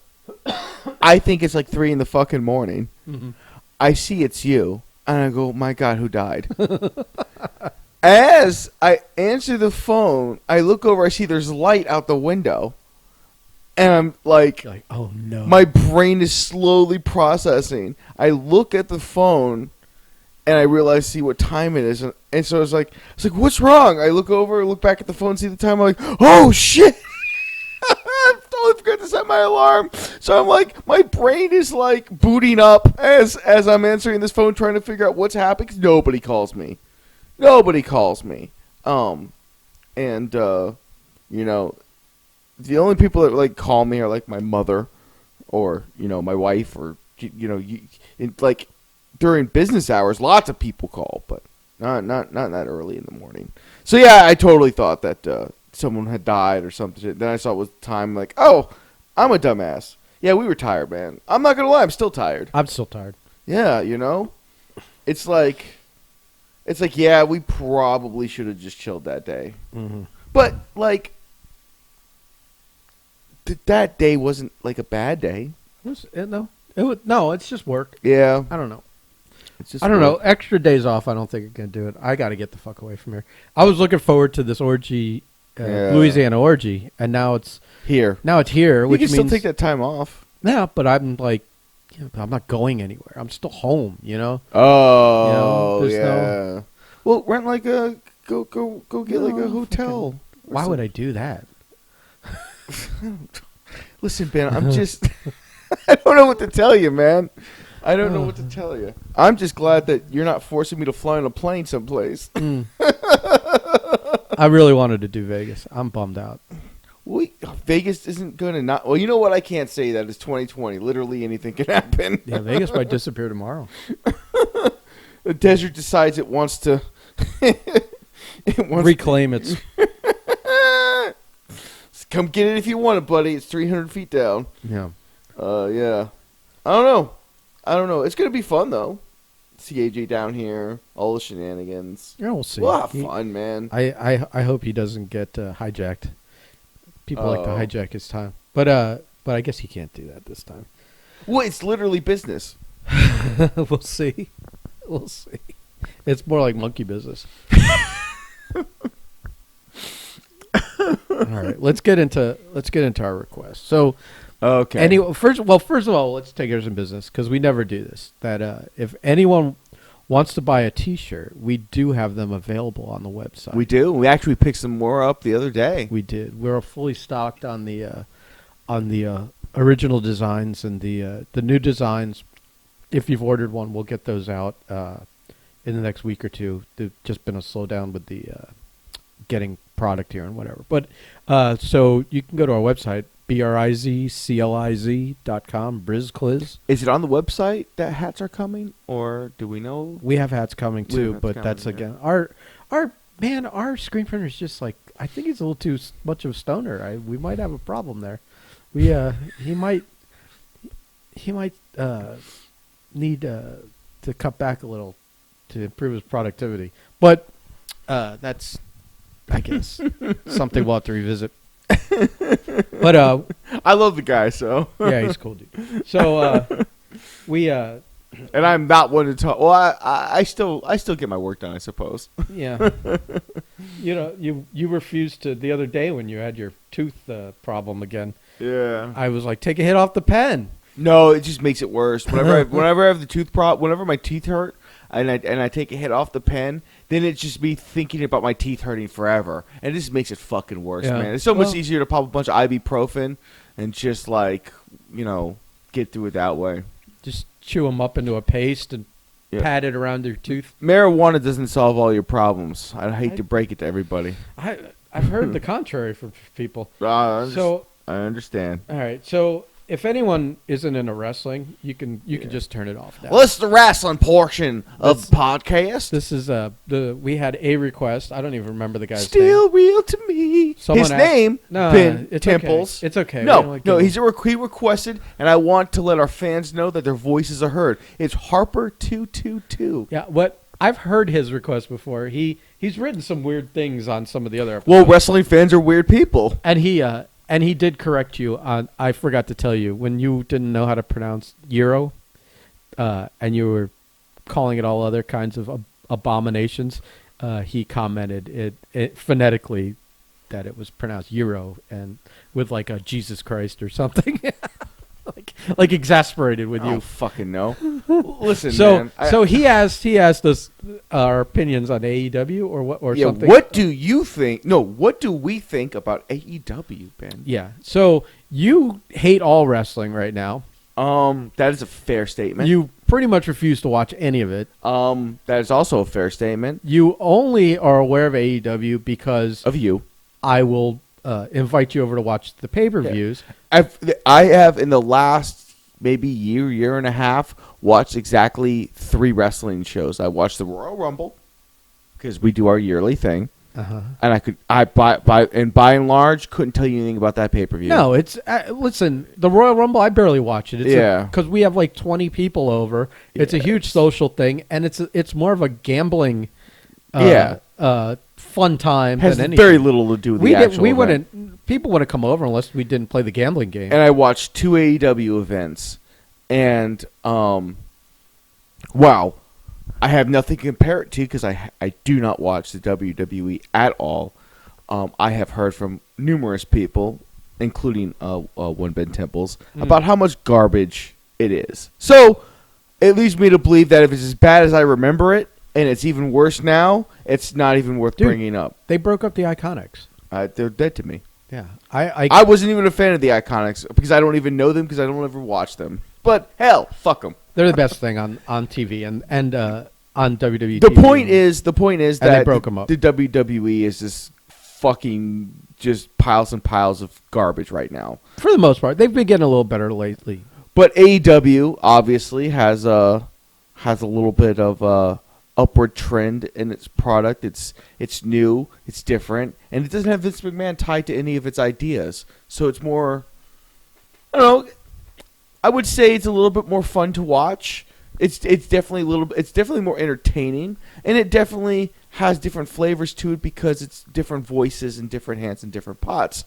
I think it's like 3 in the fucking morning. Mm-hmm. I see it's you, and I go, my God, who died? As I answer the phone, I look over, I see there's light out the window. And I'm like, You're like, oh no. my brain is slowly processing. I look at the phone, and I realize, see what time it is. And so I was like, what's wrong? I look over, look back at the phone, see the time. I'm like, oh shit! I totally forgot to set my alarm. So I'm like, my brain is like booting up as I'm answering this phone, trying to figure out what's happening. 'Cause nobody calls me. And you know, the only people that like call me are like my mother, or my wife, or like during business hours. Lots of people call, but not that early in the morning. So yeah, I totally thought that someone had died or something. Then I saw it was time. Like, oh, I'm a dumbass. Yeah, we were tired, man. I'm not gonna lie, I'm still tired. I'm still tired. Yeah, it's like yeah, we probably should have just chilled that day. Mm-hmm. But like, that day wasn't like a bad day. Was it, no? No, it's just work. Yeah, I don't know. it's just I don't know. work. Extra days off, I don't think I can do it. I got to get the fuck away from here. I was looking forward to this orgy, Yeah. Louisiana orgy, and now it's Here, here, you which can means still take that time off. yeah. But I'm like, I'm not going anywhere. I'm still home. Oh, there's yeah. Well, rent like a go get like a hotel. Why would I do that? Listen, Ben, I'm just I don't know what to tell you, man. I don't know what to tell you. I'm just glad that you're not forcing me to fly on a plane someplace. I really wanted to do Vegas. I'm bummed out. Vegas isn't going to not... Well, you know what? I can't say that. It's 2020. Literally anything can happen. Yeah, Vegas might disappear tomorrow. The desert decides it wants to... Reclaim its... Come get it if you want it, buddy. It's 300 feet down. Yeah. Yeah. I don't know. It's going to be fun, though. See AJ down here. All the shenanigans. Yeah, we'll see. We'll have fun, man. I hope he doesn't get hijacked. People like to hijack his time. But I guess he can't do that this time. Well, it's literally business. We'll see. We'll see. It's more like monkey business. All right, let's get into our requests. So, okay. First of all, let's take care of some business because we never do this. That if anyone wants to buy a T-shirt, we do have them available on the website. We do. We actually picked some more up the other day. We did. We're fully stocked on the original designs and the new designs. If you've ordered one, we'll get those out in the next week or two. There's just been a slowdown with the getting product here and whatever. But so you can go to our website, BRIZCLIZ.com, BrizCliz. Is it on the website that hats are coming, or do we know? We have hats coming too, hats but coming, that's yeah. again our screen printer is just like, I think he's a little too much of a stoner. We might have a problem there. He might need to cut back a little to improve his productivity. But that's, I guess, something we'll have to revisit. But I love the guy, so yeah, he's cool, dude. So we and I'm not one to talk. Well, I still get my work done, I suppose. yeah, you refused to the other day when you had your tooth problem again. Yeah, I was like, take a hit off the pen. No, it just makes it worse. Whenever I have the tooth problem, whenever my teeth hurt, and I take a hit off the pen, then it's just me thinking about my teeth hurting forever, and it just makes it fucking worse, Yeah. man. It's so much easier to pop a bunch of ibuprofen and just like get through it that way. Just chew them up into a paste and pat it around your tooth. Marijuana doesn't solve all your problems. I hate to break it to everybody. I've heard the contrary from people. I So understand. all right, so if anyone isn't into wrestling, you can Yeah. just turn it off now. Well, this is the wrestling portion of the podcast. This is we had a request. I don't even remember the guy's Still name. real to me. Someone His asked- name, No, Ben it's Temples. Okay. It's okay. We don't No, like no, giving- he requested, and I want to let our fans know that their voices are heard. It's Harper222. Yeah, what I've heard his request before. He's written some weird things on some of the other episodes. Well, wrestling fans are weird people. And he did correct you on. I forgot to tell you when you didn't know how to pronounce Euro, and you were calling it all other kinds of abominations. He commented it phonetically that it was pronounced Euro and with like a Jesus Christ or something, like exasperated with I don't you. fucking know. Listen, So man. so he asked us our opinions on AEW or yeah, something. what do you think? No, what do we think about AEW, Ben? Yeah. So you hate all wrestling right now. That is a fair statement. You pretty much refuse to watch any of it. That is also a fair statement You only are aware of AEW because of you. I will invite you over to watch the pay-per-views. I have in the last maybe year and a half watched exactly 3 wrestling shows. I watched the Royal Rumble because we do our yearly thing, Uh-huh. and by and large couldn't tell you anything about that pay-per-view. No, it's listen. The Royal Rumble, I barely watch it. It's Yeah. because we have like 20 people over. It's a huge social thing, and it's more of a gambling, fun time has than anything. very little to do with the actual event. wouldn't. People wouldn't come over unless we didn't play the gambling game. And I watched 2 AEW events, and wow, I have nothing to compare it to because I do not watch the WWE at all. I have heard from numerous people, including one Ben Temples, about how much garbage it is. So it leads me to believe that if it's as bad as I remember it, and it's even worse now, it's not even worth Dude. bringing up. They broke up the Iconics. They're dead to me. Yeah, I wasn't even a fan of the Iconics because I don't even know them because I don't ever watch them. But hell, fuck them. they're the best thing on TV and on WWE. The TV. point is And they that broke 'em up. the WWE is just fucking just piles and piles of garbage right now. for the most part, they've been getting a little better lately. But AEW obviously has a little bit of a upward trend in its product. It's new, it's different, and it doesn't have Vince McMahon tied to any of its ideas. So it's more, I don't know. I would say it's a little bit more fun to watch. It's definitely more entertaining, and it definitely has different flavors to it because it's different voices and different hands and different pots.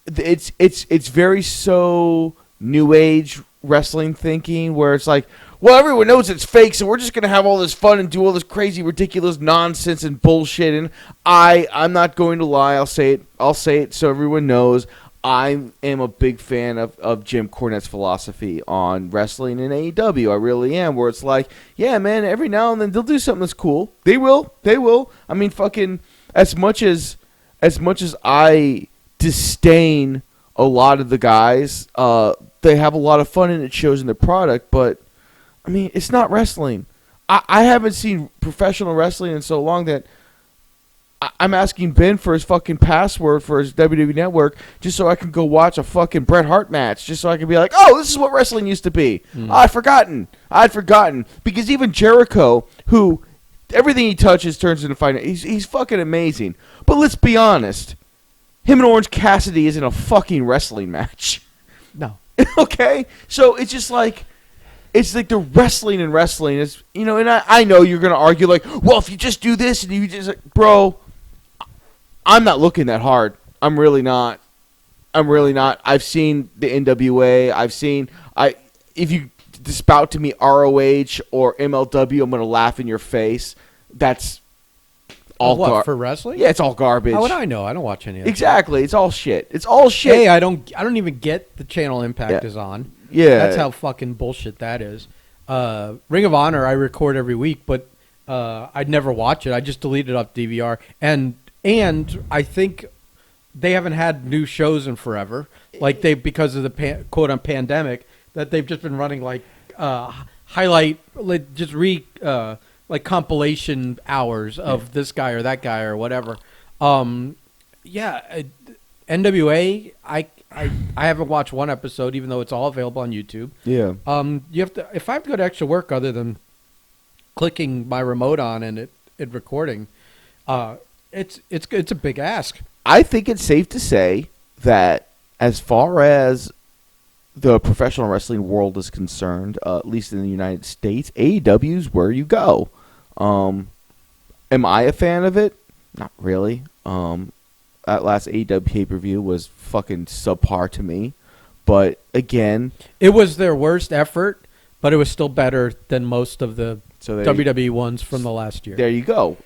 It's very so new age wrestling thinking where it's like, well, everyone knows it's fake, so we're just gonna have all this fun and do all this crazy, ridiculous nonsense and bullshit. And I'm not going to lie. I'll say it so everyone knows. I am a big fan of Jim Cornette's philosophy on wrestling and AEW. I really am. Where it's like, yeah, man, every now and then they'll do something that's cool. They will. I mean, fucking as much as I disdain a lot of the guys, they have a lot of fun and it shows in their product. But I mean, it's not wrestling. I haven't seen professional wrestling in so long that I'm asking Ben for his fucking password for his WWE Network just so I can go watch a fucking Bret Hart match, just so I can be like, oh, this is what wrestling used to be. I'd forgotten. Because even Jericho, who everything he touches turns into fighting, he's fucking amazing. But let's be honest, him and Orange Cassidy isn't a fucking wrestling match. No. Okay? So it's just like, it's like the wrestling and wrestling is, you know, and I know you're going to argue like, well, if you just do this and you just, like, bro, I'm not looking that hard. I'm really not. I've seen the NWA. If you spout to me ROH or MLW, I'm going to laugh in your face. That's all What, for wrestling? Yeah, it's all garbage. How would I know? I don't watch any of that. Exactly. It's all shit. It's all shit. Hey, I don't even get the channel Impact is on. Yeah. That's how fucking bullshit that is. Ring of Honor I record every week, but I'd never watch it. I just delete it off DVR. And I think they haven't had new shows in forever. Like because of the quote on pandemic, that they've just been running like highlight, like like compilation hours of this guy or that guy or whatever. Yeah, NWA, I haven't watched one episode, even though it's all available on YouTube. Yeah. You have to. If I have to go to extra work other than clicking my remote on and it recording, it's a big ask. I think it's safe to say that as far as the professional wrestling world is concerned, at least in the United States, AEW is where you go. Am I a fan of it? Not really. That last AEW pay-per-view was fucking subpar to me. But again, it was their worst effort, but it was still better than most of the WWE ones from the last year. There you go.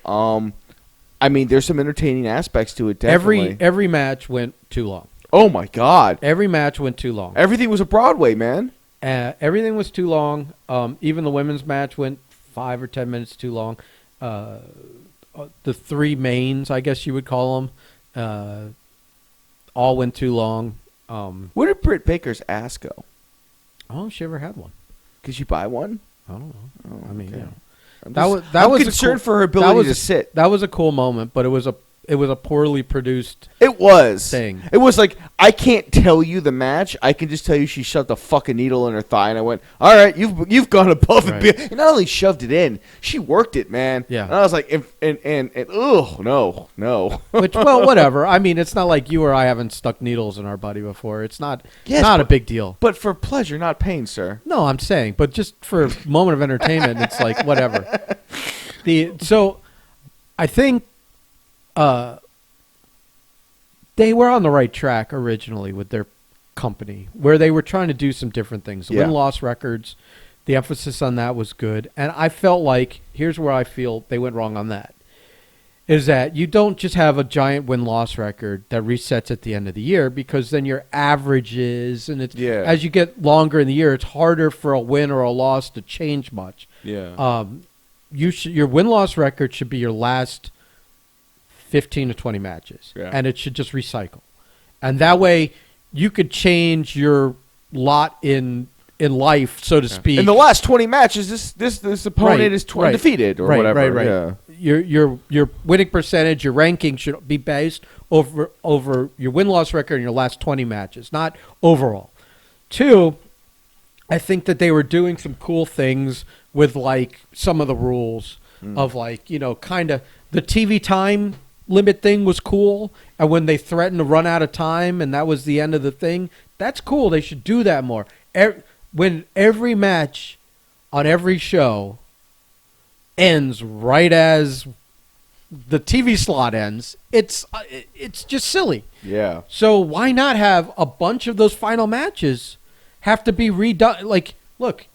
I mean, there's some entertaining aspects to it, definitely. Every match went too long. Oh, my God. Every match went too long. Everything was a Broadway, man. Everything was too long. Even the women's match went 5 or 10 minutes too long. The three mains, I guess you would call them, all went too long. Where did Britt Baker's ass go? Oh, she ever had one. Could you buy one? I don't know. Oh, I mean, okay. yeah. I'm concerned for her ability to sit. That was a cool moment, but it was a poorly produced. It was thing. It was like, I can't tell you the match. I can just tell you she shoved a fucking needle in her thigh, and I went, "All right, you've gone above and beyond." And not only shoved it in, she worked it, man. Yeah. And I was like, no. Which, well, whatever. I mean, it's not like you or I haven't stuck needles in our body before. It's not. Not a big deal. But for pleasure, not pain, sir. No, I'm saying, but just for a moment of entertainment, it's like whatever. So, I think. They were on the right track originally with their company, where they were trying to do some different things. The win-loss records, the emphasis on that was good. And I felt like, here's where I feel they went wrong on that, is that you don't just have a giant win-loss record that resets at the end of the year, because then your averages, and it's as you get longer in the year, it's harder for a win or a loss to change much. Yeah. Your win-loss record should be your last 15 to 20 matches, and it should just recycle. And that way you could change your lot in life, so to speak. In the last 20 matches, this opponent is undefeated or whatever. Right. Yeah. Your winning percentage, your ranking should be based over your win-loss record in your last 20 matches, not overall. 2, I think that they were doing some cool things with like some of the rules of like, kind of the TV time limit thing was cool, and when they threatened to run out of time and that was the end of the thing, that's cool. They should do that more. When every match on every show ends right as the TV slot ends, it's just silly. Yeah. So why not have a bunch of those final matches have to be redone? Like, look,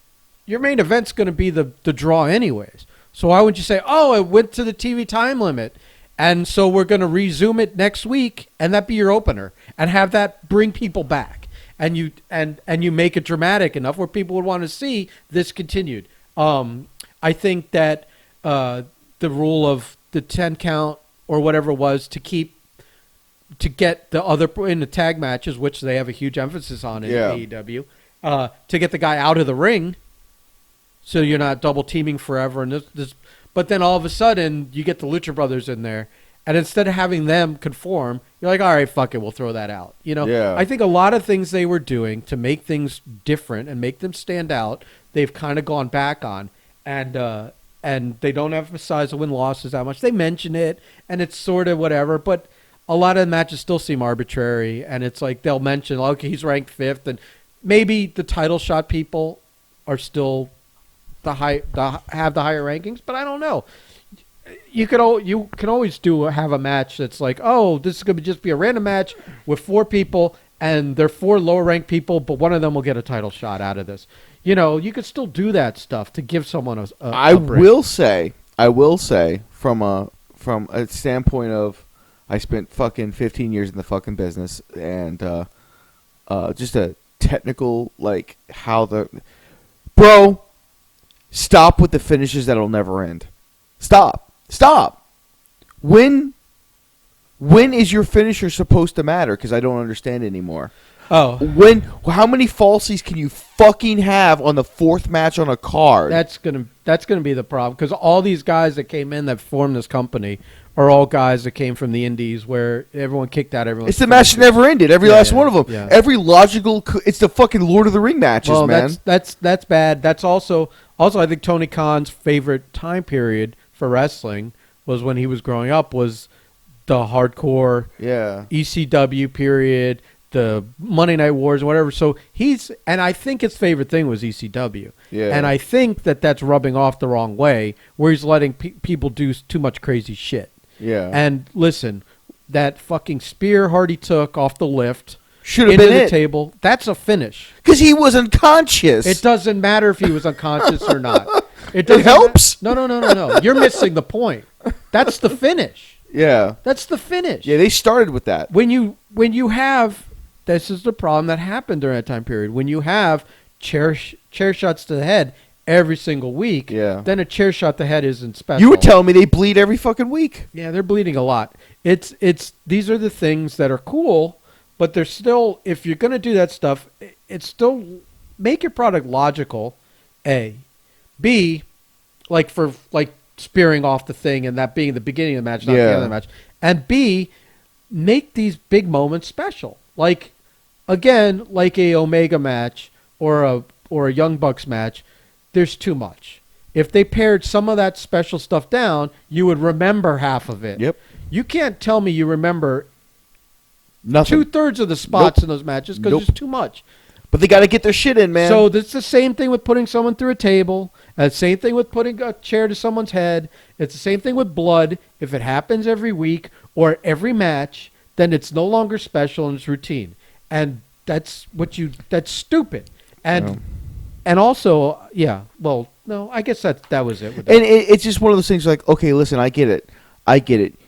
your main event's going to be the draw anyways. So why wouldn't you say, oh, it went to the TV time limit, and so we're going to resume it next week, and that be your opener, and have that bring people back, and you make it dramatic enough where people would want to see this continued. I think that the rule of the 10 count or whatever it was to get the other in the tag matches, which they have a huge emphasis on in AEW, to get the guy out of the ring, so you're not double teaming forever, and this. But then all of a sudden, you get the Lucha Brothers in there, and instead of having them conform, you're like, all right, fuck it, we'll throw that out. I think a lot of things they were doing to make things different and make them stand out, they've kind of gone back on, and they don't emphasize the win-losses that much. They mention it, and it's sort of whatever, but a lot of the matches still seem arbitrary, and it's like they'll mention, okay, he's ranked 5th, and maybe the title shot people are still have the higher rankings, but I don't know. You can always have a match that's like, oh, this is going to just be a random match with 4 people, and they're 4 lower ranked people, but one of them will get a title shot out of this. You could still do that stuff to give someone a I break. will say from a standpoint of, I spent fucking 15 years in the fucking business, and just a technical, like, bro, stop with the finishes that'll never end. Stop. When is your finisher supposed to matter? Because I don't understand anymore. Oh. How many falsies can you fucking have on the 4th match on a card? That's gonna be the problem, because all these guys that came in that formed this company are all guys that came from the indies where everyone kicked out everyone. It's the match that never ended. Every last one of them. Yeah. Every logical. It's the fucking Lord of the Ring matches, well, man. that's bad. That's also I think Tony Khan's favorite time period for wrestling was when he was growing up, was the hardcore ECW period, the Monday Night Wars, and whatever. So and I think his favorite thing was ECW. Yeah. And I think that's rubbing off the wrong way, where he's letting people do too much crazy shit. Yeah. And listen, that fucking spear Hardy took off the lift should have into been the it. table. That's a finish. Because he was unconscious. It doesn't matter if he was unconscious or not. It helps. No. You're missing the point. That's the finish. Yeah. That's the finish. Yeah, they started with that. When you have, this is the problem that happened during that time period. When you have chair shots to the head every single week, then a chair shot to the head isn't special. You were telling me they bleed every fucking week. Yeah, they're bleeding a lot. These are the things that are cool, but they're still, if you're going to do that stuff, it's still make your product logical, A. B, like spearing off the thing and that being the beginning of the match, not the end of the match. And B, make these big moments special. Like, again, like a Omega match or a Young Bucks match, there's too much. If they pared some of that special stuff down, you would remember half of it. Yep. You can't tell me you remember Nothing. 2/3 of the spots in those matches because it's too much. But they got to get their shit in, man. So it's the same thing with putting someone through a table. And the same thing with putting a chair to someone's head. It's the same thing with blood. If it happens every week or every match, then it's no longer special and it's routine. And that's stupid. And also, well, no, I guess that was it. With that. And it's just one of those things like, okay, listen, I get it.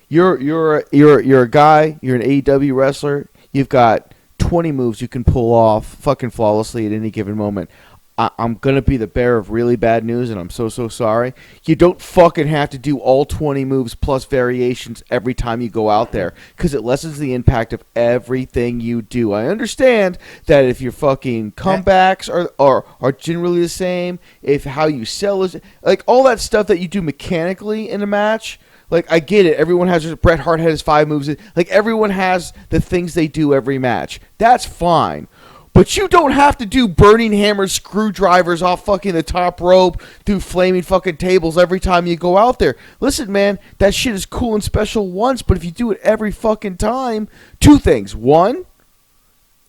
You're a guy. You're an AEW wrestler. You've got 20 moves you can pull off fucking flawlessly at any given moment. I'm going to be the bearer of really bad news, and I'm so sorry. You don't fucking have to do all 20 moves plus variations every time you go out there, because it lessens the impact of everything you do. I understand that if your fucking comebacks are generally the same, if how you sell is, like all that stuff that you do mechanically in a match, like, I get it. Everyone has, Bret Hart had his 5 moves. Like, everyone has the things they do every match. That's fine. But you don't have to do burning hammers, screwdrivers off fucking the top rope, through flaming fucking tables every time you go out there. Listen, man, that shit is cool and special once, but if you do it every fucking time, 2 things. 1,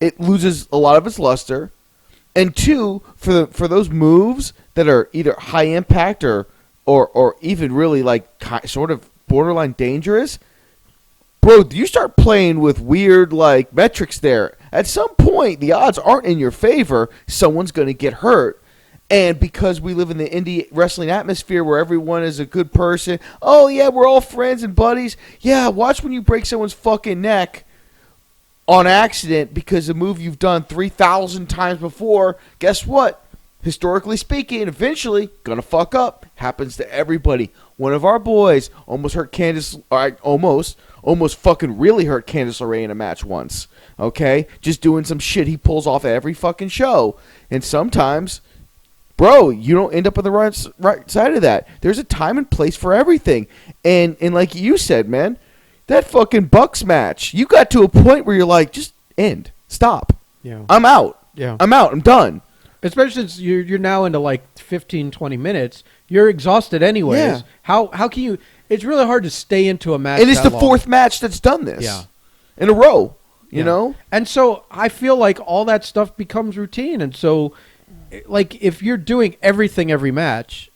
it loses a lot of its luster. And 2, for those moves that are either high impact or even really like sort of borderline dangerous, bro, you start playing with weird like metrics there. At some point, the odds aren't in your favor. Someone's going to get hurt. And because we live in the indie wrestling atmosphere where everyone is a good person, oh yeah, we're all friends and buddies. Yeah, watch when you break someone's fucking neck on accident because a move you've done 3,000 times before. Guess what? Historically speaking, eventually, gonna fuck up. Happens to everybody. One of our boys almost hurt Candice, almost fucking really hurt Candice LeRae in a match once. Okay? Just doing some shit he pulls off every fucking show. And sometimes, bro, you don't end up on the right side of that. There's a time and place for everything. And like you said, man, that fucking Bucks match, you got to a point where you're like, just end. Stop. Yeah. I'm out. Yeah. I'm out. I'm done. Especially since you're now into like 15, 20 minutes. You're exhausted anyways. Yeah. How can you... It's really hard to stay into a match And it's the long. 4th match that's done this. Yeah. In a row. You know? And so I feel like all that stuff becomes routine. And so, like, if you're doing everything every match,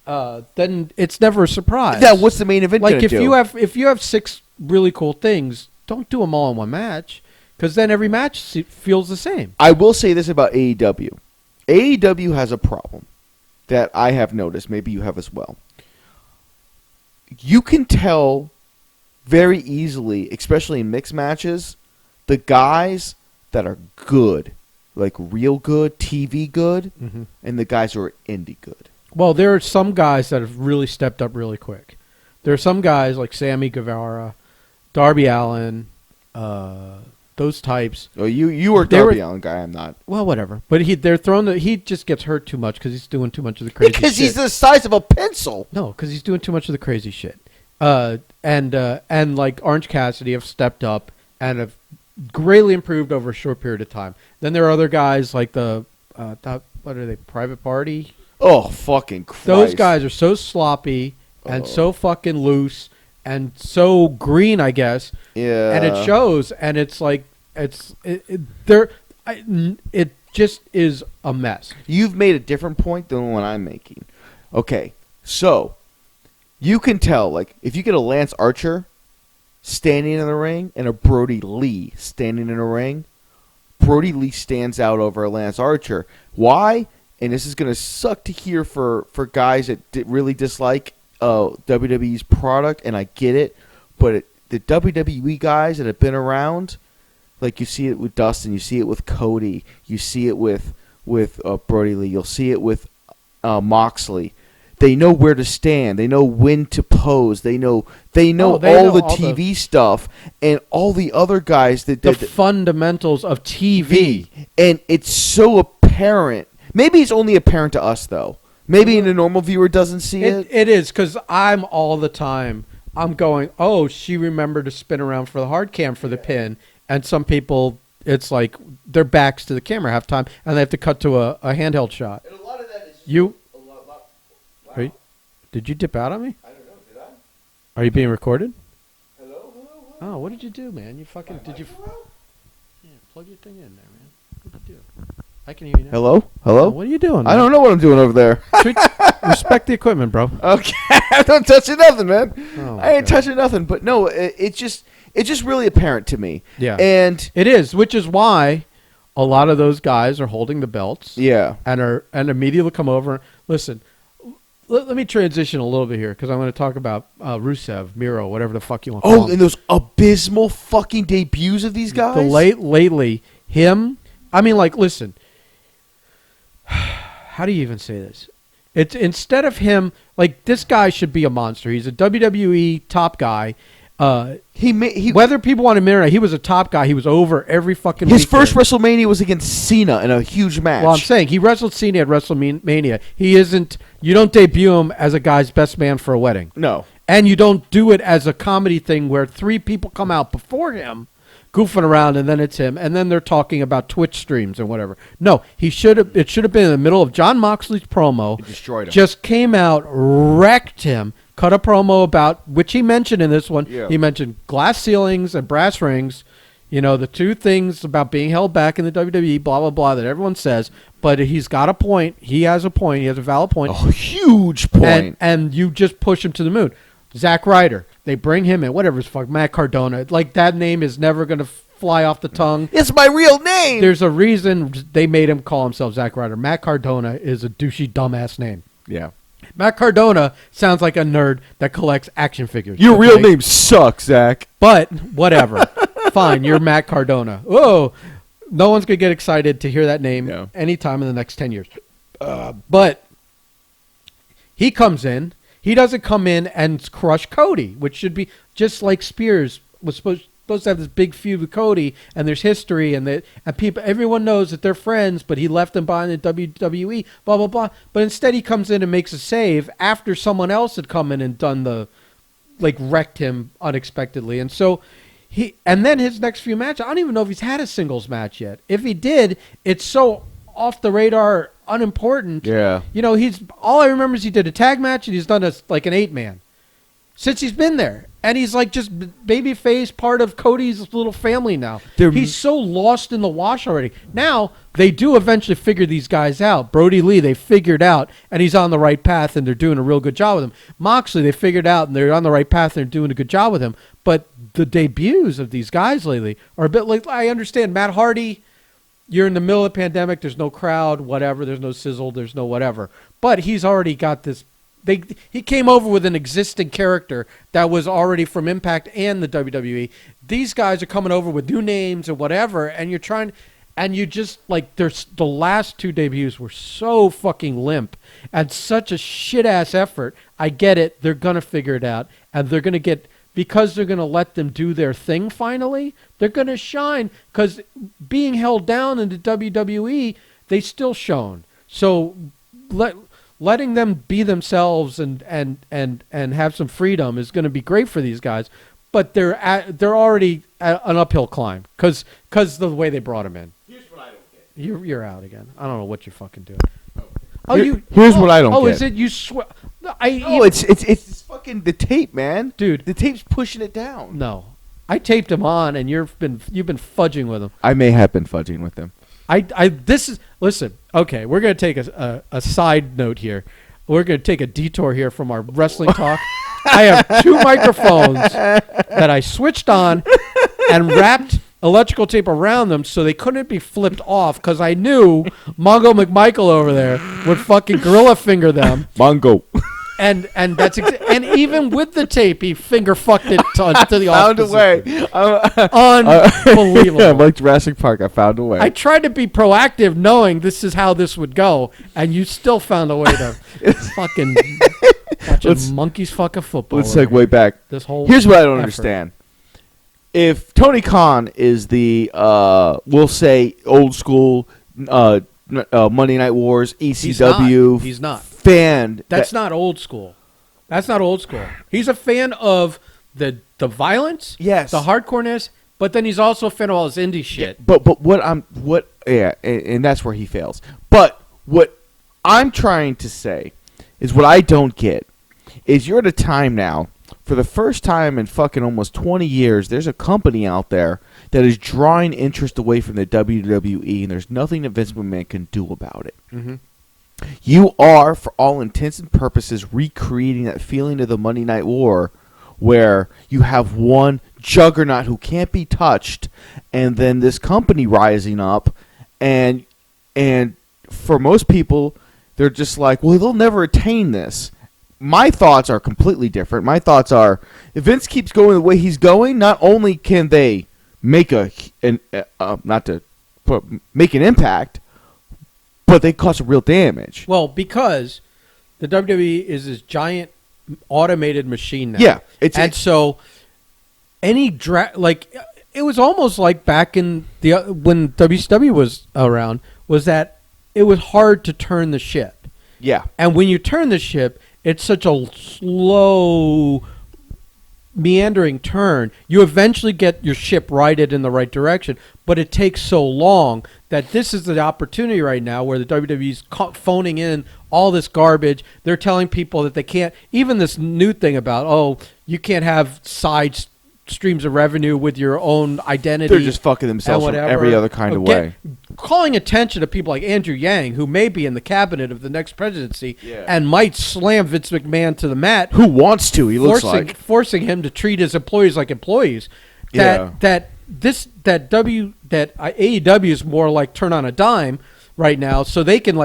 then it's never a surprise. Yeah, what's the main event like gonna do? if you have 6 really cool things, don't do them all in one match, because then every match feels the same. I will say this about AEW. AEW has a problem that I have noticed. Maybe you have as well. You can tell very easily, especially in mixed matches, the guys that are good, like real good, TV good, and the guys who are indie good. Well, there are some guys that have really stepped up really quick. There are some guys like Sammy Guevara, Darby Allin, those types. Oh, you are Darby Allin guy. I'm not. Well, whatever. But they're thrown. He just gets hurt too much because he's doing too much of the crazy shit. Because he's the size of a pencil. No, because he's doing too much of the crazy shit. and like Orange Cassidy have stepped up and have greatly improved over a short period of time. Then there are other guys like what are they, Private Party? Oh, fucking Christ. Those guys are so sloppy and so fucking loose and so green, I guess. Yeah. And it shows, and it's like it just is a mess. You've made a different point than what I'm making. Okay, so you can tell, like, if you get a Lance Archer standing in the ring and a Brody Lee standing in a ring, Brody Lee stands out over Lance Archer. Why? And this is going to suck to hear for guys that really dislike WWE's product, and I get it, but the WWE guys that have been around, like you see it with Dustin, you see it with Cody, you see it with Brody Lee, you'll see it with Moxley. They know where to stand. They know when to pose. They know all the TV stuff, and all the other guys that the fundamentals of TV. And it's so apparent. Maybe it's only apparent to us, though. Maybe a normal viewer doesn't see it. It is, because I'm all the time. I'm going, oh, she remembered to spin around for the hard cam for the pin, and some people, it's like their backs to the camera half time, and they have to cut to a handheld shot. And a lot of that is you. Wow. Did you dip out on me? I don't know. Did I? Are you being recorded? Hello? Oh, what did you do, man? You fucking did you? Yeah, plug your thing in there, man. What did you do? I can hear you now. Hello? Oh, what are you doing? I don't know what I'm doing over there. Respect the equipment, bro. Okay, I don't touch nothing, man. Oh, I ain't God. touching nothing. But no, it's just really apparent to me. Yeah, and it is, which is why a lot of those guys are holding the belts. Yeah, and immediately come over. Listen, let me transition a little bit here because I'm going to talk about Rusev, Miro, whatever the fuck you want to call him. and those abysmal fucking debuts of these guys. Lately, him. I mean, like, listen. How do you even say this? It's instead of him, like, this guy should be a monster. He's a WWE top guy. Whether people want to admit it or not, he was a top guy. He was over every fucking His weekend. first WrestleMania was against Cena in a huge match. Well, I'm saying he wrestled Cena at WrestleMania. He isn't. You don't debut him as a guy's best man for a wedding. No. And you don't do it as a comedy thing where three people come out before him goofing around, and then it's him, and then they're talking about Twitch streams and whatever. No, it should have been in the middle of John Moxley's promo. He destroyed him. Just came out, wrecked him, cut a promo about, which he mentioned in this one. Yeah. He mentioned glass ceilings and brass rings, the two things about being held back in the WWE, blah, blah, blah, that everyone says, but he's got a point. He has a point. He has a valid point. A huge point. And you just push him to the moon. Zack Ryder, they bring him in, whatever the fuck, Matt Cardona. Like, that name is never going to fly off the tongue. It's my real name. There's a reason they made him call himself Zack Ryder. Matt Cardona is a douchey, dumbass name. Yeah. Matt Cardona sounds like a nerd that collects action figures. Your real name sucks, Zach. But, whatever. Fine, you're Matt Cardona. Whoa. No one's going to get excited to hear that name anytime in the next 10 years. But he comes in. He doesn't come in and crush Cody, which should be just like Spears was supposed to have this big feud with Cody, and there's history, and people, everyone knows that they're friends, but he left them behind in WWE, blah, blah, blah. But instead he comes in and makes a save after someone else had come in and done wrecked him unexpectedly. And so and then his next few matches, I don't even know if he's had a singles match yet. If he did, it's so off the radar, unimportant. Yeah. All I remember is he did a tag match, and he's done an 8-man since he's been there. And he's like just babyface, part of Cody's little family now. He's so lost in the wash already. Now, they do eventually figure these guys out. Brody Lee, they figured out, and he's on the right path, and they're doing a real good job with him. Moxley, they figured out, and they're on the right path, and they're doing a good job with him. But the debuts of these guys lately are a bit like, I understand, Matt Hardy, you're in the middle of the pandemic, there's no crowd, whatever, there's no sizzle, there's no whatever. But he's already got this. He came over with an existing character that was already from Impact and the WWE. These guys are coming over with new names and whatever, and you're trying, and you just the last two debuts were so fucking limp and such a shit ass effort. I get it; they're gonna figure it out, and they're gonna get, because they're gonna let them do their thing finally. They're gonna shine, because being held down in the WWE, they still shone. So letting them be themselves and have some freedom is going to be great for these guys. But they're already at an uphill climb because the way they brought him in. Here's what I don't get. You're out again. I don't know what you're fucking doing. Here's what I don't get. Oh, is it you swear? It's this fucking the tape, man. Dude. The tape's pushing it down. No, I taped him on, and you've been fudging with him. I may have been fudging with him. Listen. Okay, we're gonna take a side note here. We're gonna take a detour here from our wrestling talk. I have 2 microphones that I switched on and wrapped electrical tape around them so they couldn't be flipped off because I knew Mongo McMichael over there would fucking gorilla finger them. Mongo. And that's and even with the tape, he finger fucked it to the found a way. Unbelievable. Yeah, like Jurassic Park, I found a way. I tried to be proactive, knowing this is how this would go, and you still found a way to fucking watching monkeys fuck a football. Let's segue back. This whole Here's what I don't effort. understand. If Tony Khan is the, we'll say, old school Monday Night Wars, ECW He's not. fan. That's not old school. That's not old school. He's a fan of the violence, Yes. the hardcoreness, but then he's also a fan of all this indie shit. But and that's where he fails. But what I'm trying to say is what I don't get is you're at a time now, for the first time in fucking almost 20 years, there's a company out there that is drawing interest away from the WWE, and there's nothing that Vince McMahon can do about it. Mm-hmm. You are, for all intents and purposes, recreating that feeling of the Monday Night War where you have one juggernaut who can't be touched, and then this company rising up, and for most people, they're just like, well, they'll never attain this. My thoughts are completely different. My thoughts are, if Vince keeps going the way he's going, not only can they make make an impact, but they cause real damage. Well, because the WWE is this giant automated machine now. Yeah, so any it was almost like back in when WCW was around, was that it was hard to turn the ship. Yeah. And when you turn the ship, it's such a slow, meandering turn. You eventually get your ship righted in the right direction, but it takes so long that this is the opportunity right now where the WWE's phoning in all this garbage. They're telling people that they can't, even this new thing about, oh, you can't have side streams of revenue with your own identity. They're just fucking themselves from every other kind of way. Calling attention to people like Andrew Yang, who may be in the cabinet of the next presidency, Yeah. and might slam Vince McMahon to the mat. Who wants to? He looks like forcing him to treat his employees like employees. That AEW is more like turn on a dime right now, so they can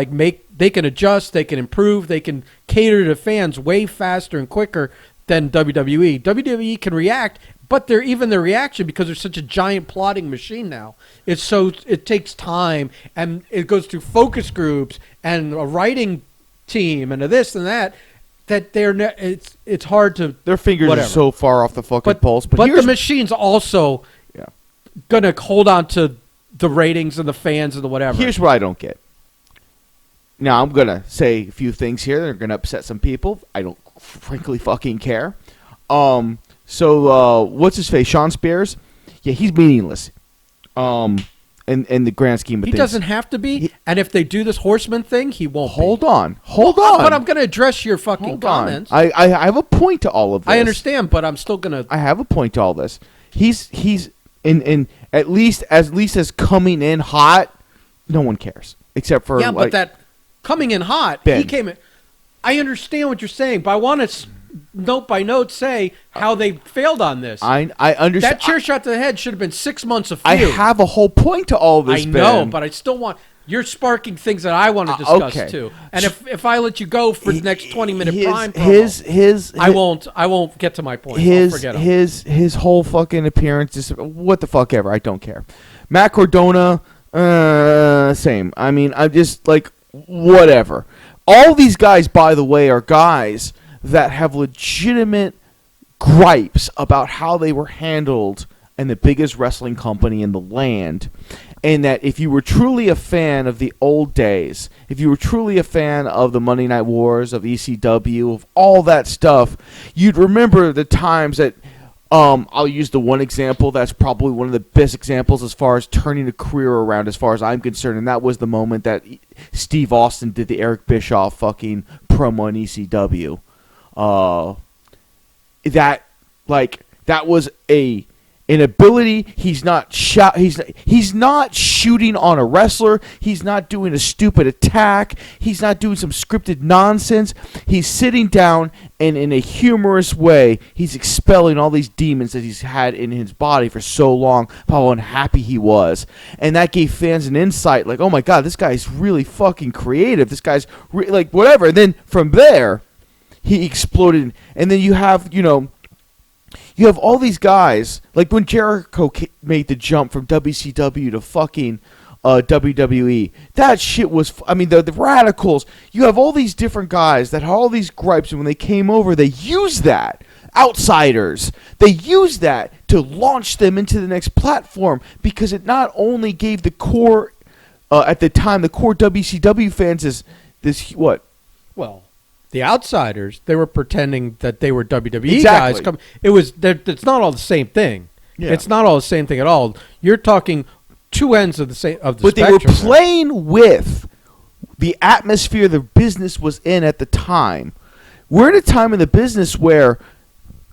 they can adjust, they can improve, they can cater to fans way faster and quicker than WWE. WWE can react. But their reaction, because they're such a giant plotting machine now, it takes time, and it goes through focus groups and a writing team and a this and that it's hard to. Their fingers are so far off the fucking pulse. But the machine's also gonna hold on to the ratings and the fans and the whatever. Here's what I don't get. Now I'm gonna say a few things here that are gonna upset some people. I don't frankly fucking care. So, what's his face? Sean Spears? Yeah, he's meaningless. In the grand scheme of things. He doesn't have to be. And if they do this Horseman thing, he won't Hold be. on. But I'm going to address your fucking comments. I have a point to all of this. I understand, but I'm still going to. I have a point to all this. He's in at least as coming in hot, no one cares. Except for but that coming in hot, Ben. he came in. I understand what you're saying, but I want to note by note say how they failed on this. I understand. That chair shot to the head should have been 6 months of feud. I have a whole point to all this. I know, Ben. but I still want. You're sparking things that I want to discuss too. And if I let you go for the next 20-minute prime promo, I won't get to my point. I'll forget him. His whole fucking appearance is what the fuck ever. I don't care. Matt Cardona, same. I mean, I'm just like whatever. All these guys, by the way, are guys that have legitimate gripes about how they were handled in the biggest wrestling company in the land. And that if you were truly a fan of the old days, if you were truly a fan of the Monday Night Wars, of ECW, of all that stuff, you'd remember the times that, I'll use the one example that's probably one of the best examples as far as turning a career around as far as I'm concerned, and that was the moment that Steve Austin did the Eric Bischoff fucking promo in ECW. That was an ability. He's not shooting on a wrestler. He's not doing a stupid attack. He's not doing some scripted nonsense. He's sitting down and in a humorous way, he's expelling all these demons that he's had in his body for so long, how unhappy he was. And that gave fans an insight like, oh my God, this guy's really fucking creative. This guy's like whatever. And then from there, he exploded. And then you have, you have all these guys, like when Jericho made the jump from WCW to fucking WWE. That shit was, the Radicals. You have all these different guys that had all these gripes, and when they came over, they used that. Outsiders. They used that to launch them into the next platform because it not only gave the core, at the time, the core WCW fans this what? Well, the outsiders, they were pretending that they were WWE Exactly. guys. It's not all the same thing. Yeah. It's not all the same thing at all. You're talking two ends of the spectrum. But they were playing with the atmosphere the business was in at the time. We're in a time in the business where,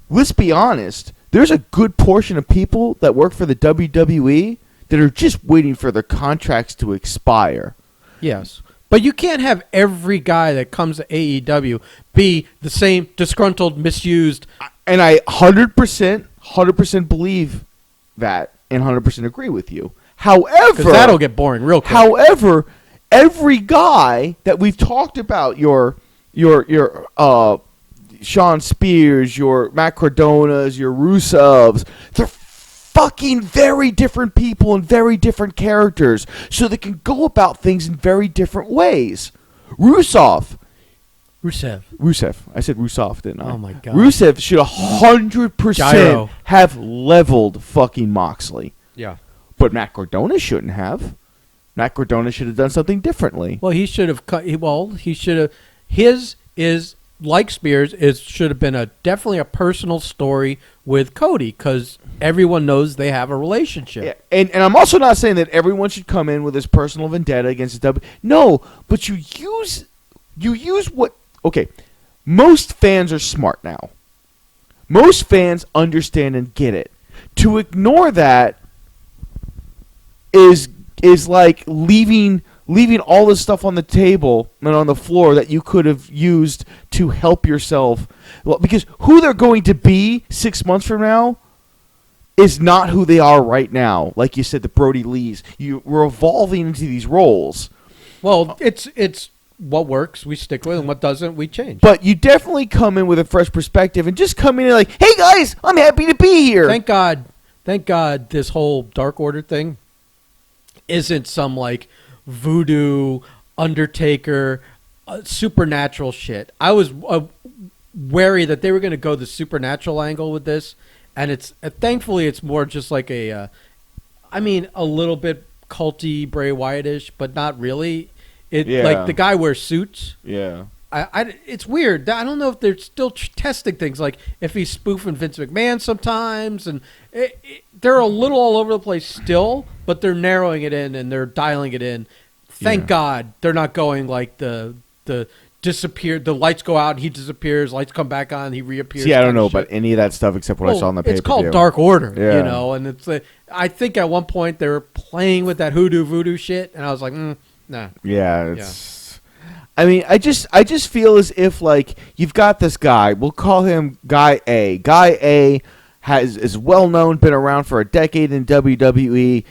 let's be honest, there's a good portion of people that work for the WWE that are just waiting for their contracts to expire. Yes. But you can't have every guy that comes to AEW be the same disgruntled, misused. And I 100% believe that and 100% agree with you. However, because that'll get boring real quick. However, every guy that we've talked about, your Sean Spears, your Matt Cardonas, your Rusevs, they're fucking very different people and very different characters, so they can go about things in very different ways. Rusev. I said Rusev, didn't I? Oh my God. Rusev should 100% have leveled fucking Moxley. Yeah. But Matt Cardona shouldn't have. Matt Cardona should have done something differently. Well, he should have cut. He should have. His is like Spears. It should have been definitely a personal story with Cody because everyone knows they have a relationship. Yeah, and I'm also not saying that everyone should come in with this personal vendetta against the W. No, but you use what. Okay, most fans are smart now. Most fans understand and get it. To ignore that is like leaving all this stuff on the table and on the floor that you could have used to help yourself. Well, because who they're going to be 6 months from now is not who they are right now. Like you said, the Brody Lees. We're evolving into these roles. Well, it's what works we stick with, and what doesn't we change. But you definitely come in with a fresh perspective and just come in and like, hey guys, I'm happy to be here. Thank God this whole Dark Order thing isn't some like voodoo, Undertaker, supernatural shit. I was wary that they were going to go the supernatural angle with this, and it's thankfully it's more just like a little bit culty Bray Wyatt-ish, but not really. Like the guy wears suits. Yeah. It's weird. I don't know if they're still testing things, like if he's spoofing Vince McMahon sometimes, and they're a little all over the place still, but they're narrowing it in and they're dialing it in. Thank God they're not going like the disappear. The lights go out, and he disappears. Lights come back on, he reappears. See, I don't know about any of that stuff except what I saw on the pay-per-view. It's called Dark Order, and it's. I think at one point they were playing with that hoodoo voodoo shit, and I was like, nah. Yeah, it's. Yeah. I mean, I just feel as if like you've got this guy. We'll call him Guy A. Guy A is well known, been around for a decade in WWE.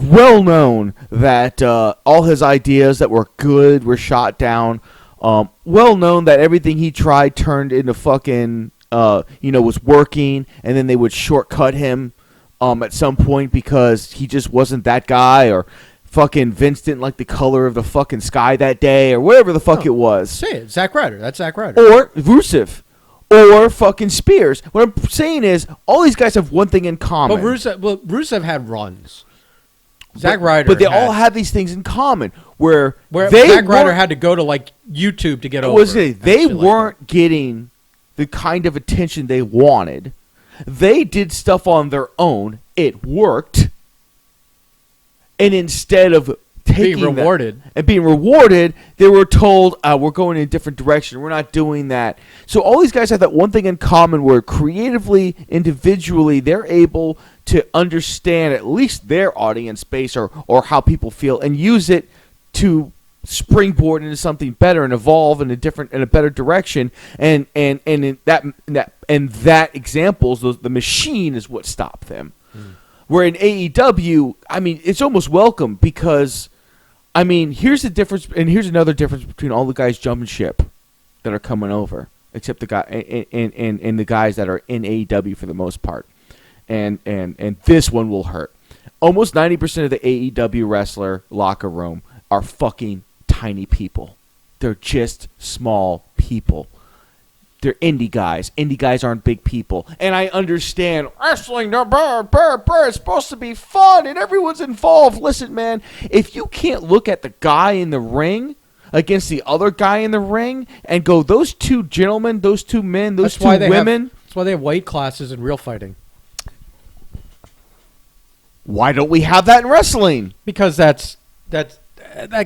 Well known that all his ideas that were good were shot down. Well known that everything he tried turned into fucking was working, and then they would shortcut him at some point because he just wasn't that guy, or fucking Vince didn't like the color of the fucking sky that day, or whatever the fuck it was. Say it, Zack Ryder. That's Zack Ryder. Or Rusev. Or fucking Spears. What I'm saying is, all these guys have one thing in common. But Rusev had runs. Zack Ryder, but they all have these things in common where Zack Ryder had to go to like YouTube to get over. They weren't getting the kind of attention they wanted. They did stuff on their own. It worked, and instead of being rewarded, they were told, we're going in a different direction. We're not doing that. So all these guys have that one thing in common where creatively, individually, they're able to understand at least their audience base or how people feel and use it to springboard into something better and evolve in a better direction. And in that examples, the machine is what stopped them. Where in AEW, I mean, it's almost welcome because, I mean, here's the difference, and here's another difference between all the guys jumping ship that are coming over, except the guy and the guys that are in AEW for the most part, and this one will hurt. Almost 90% of the AEW wrestler locker room are fucking tiny people. They're just small people. They're indie guys. Indie guys aren't big people. And I understand wrestling, it's supposed to be fun and everyone's involved. Listen, man, if you can't look at the guy in the ring against the other guy in the ring and go, those two gentlemen, those two men, those two women. That's why they have weight classes in real fighting. Why don't we have that in wrestling? Because that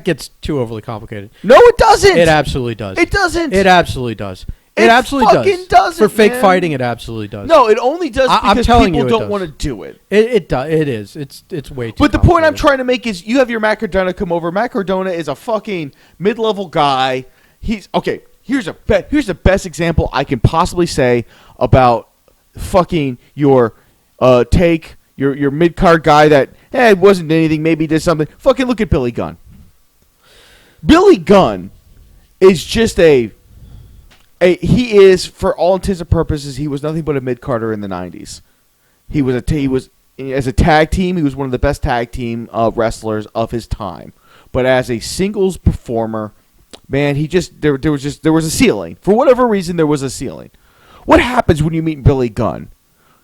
gets too overly complicated. No, it doesn't. It absolutely does. It doesn't. It absolutely does. It absolutely fucking doesn't, For fake man. fighting, it absolutely does. No, it only does because people don't does. want to do it. It does. It is. It's way too. But the point I'm trying to make is, you have your Matt Cardona come over. Matt Cardona is a fucking mid-level guy. He's okay. Here's the best example I can possibly say about fucking your your mid-card guy that it wasn't anything. Maybe he did something. Fucking look at Billy Gunn. Billy Gunn is just he is, for all intents and purposes, he was nothing but a mid-carder in the 90s. He was as a tag team, he was one of the best tag team wrestlers of his time. But as a singles performer, man, there was a ceiling. For whatever reason, there was a ceiling. What happens when you meet Billy Gunn?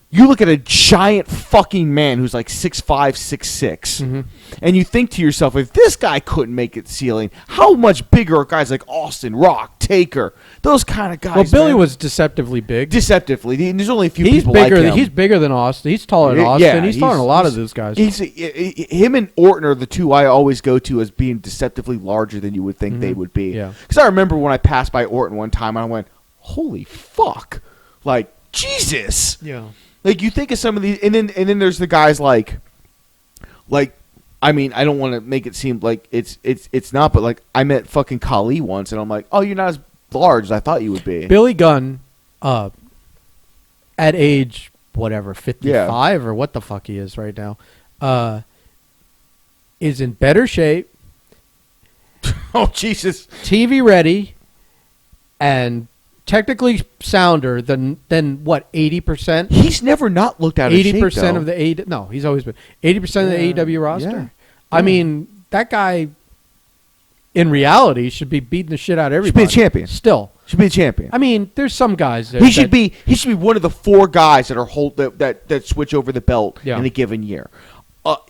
You look at a giant fucking man who's like 6'5", 6'6", and you think to yourself, if this guy couldn't make it ceiling, how much bigger are guys like Austin, Rock, Taker, those kind of guys? Well, Billy was deceptively big. There's only a few people like him. He's bigger than Austin. He's taller than Austin. Yeah, he's taller than a lot of those guys. Him and Orton are the two I always go to as being deceptively larger than you would think they would be. Yeah. Because I remember when I passed by Orton one time, and I went, holy fuck. Like, Jesus. Yeah. Like, you think of some of these, and then there's the guys like, I mean, I don't want to make it seem like it's not, but like, I met fucking Khali once, and I'm like, oh, you're not as large as I thought you would be. Billy Gunn, at age whatever 55 or what the fuck he is right now, is in better shape. Oh Jesus! TV ready, and technically sounder than what 80%. He's never not looked out of shape. 80% of the no, he's always been 80% of the AEW roster. Yeah. I mean, that guy in reality should be beating the shit out of everybody. Should be a champion. Still should be a champion. I mean, there's some guys there. He should be one of the 4 guys that are that switch over the belt in a given year.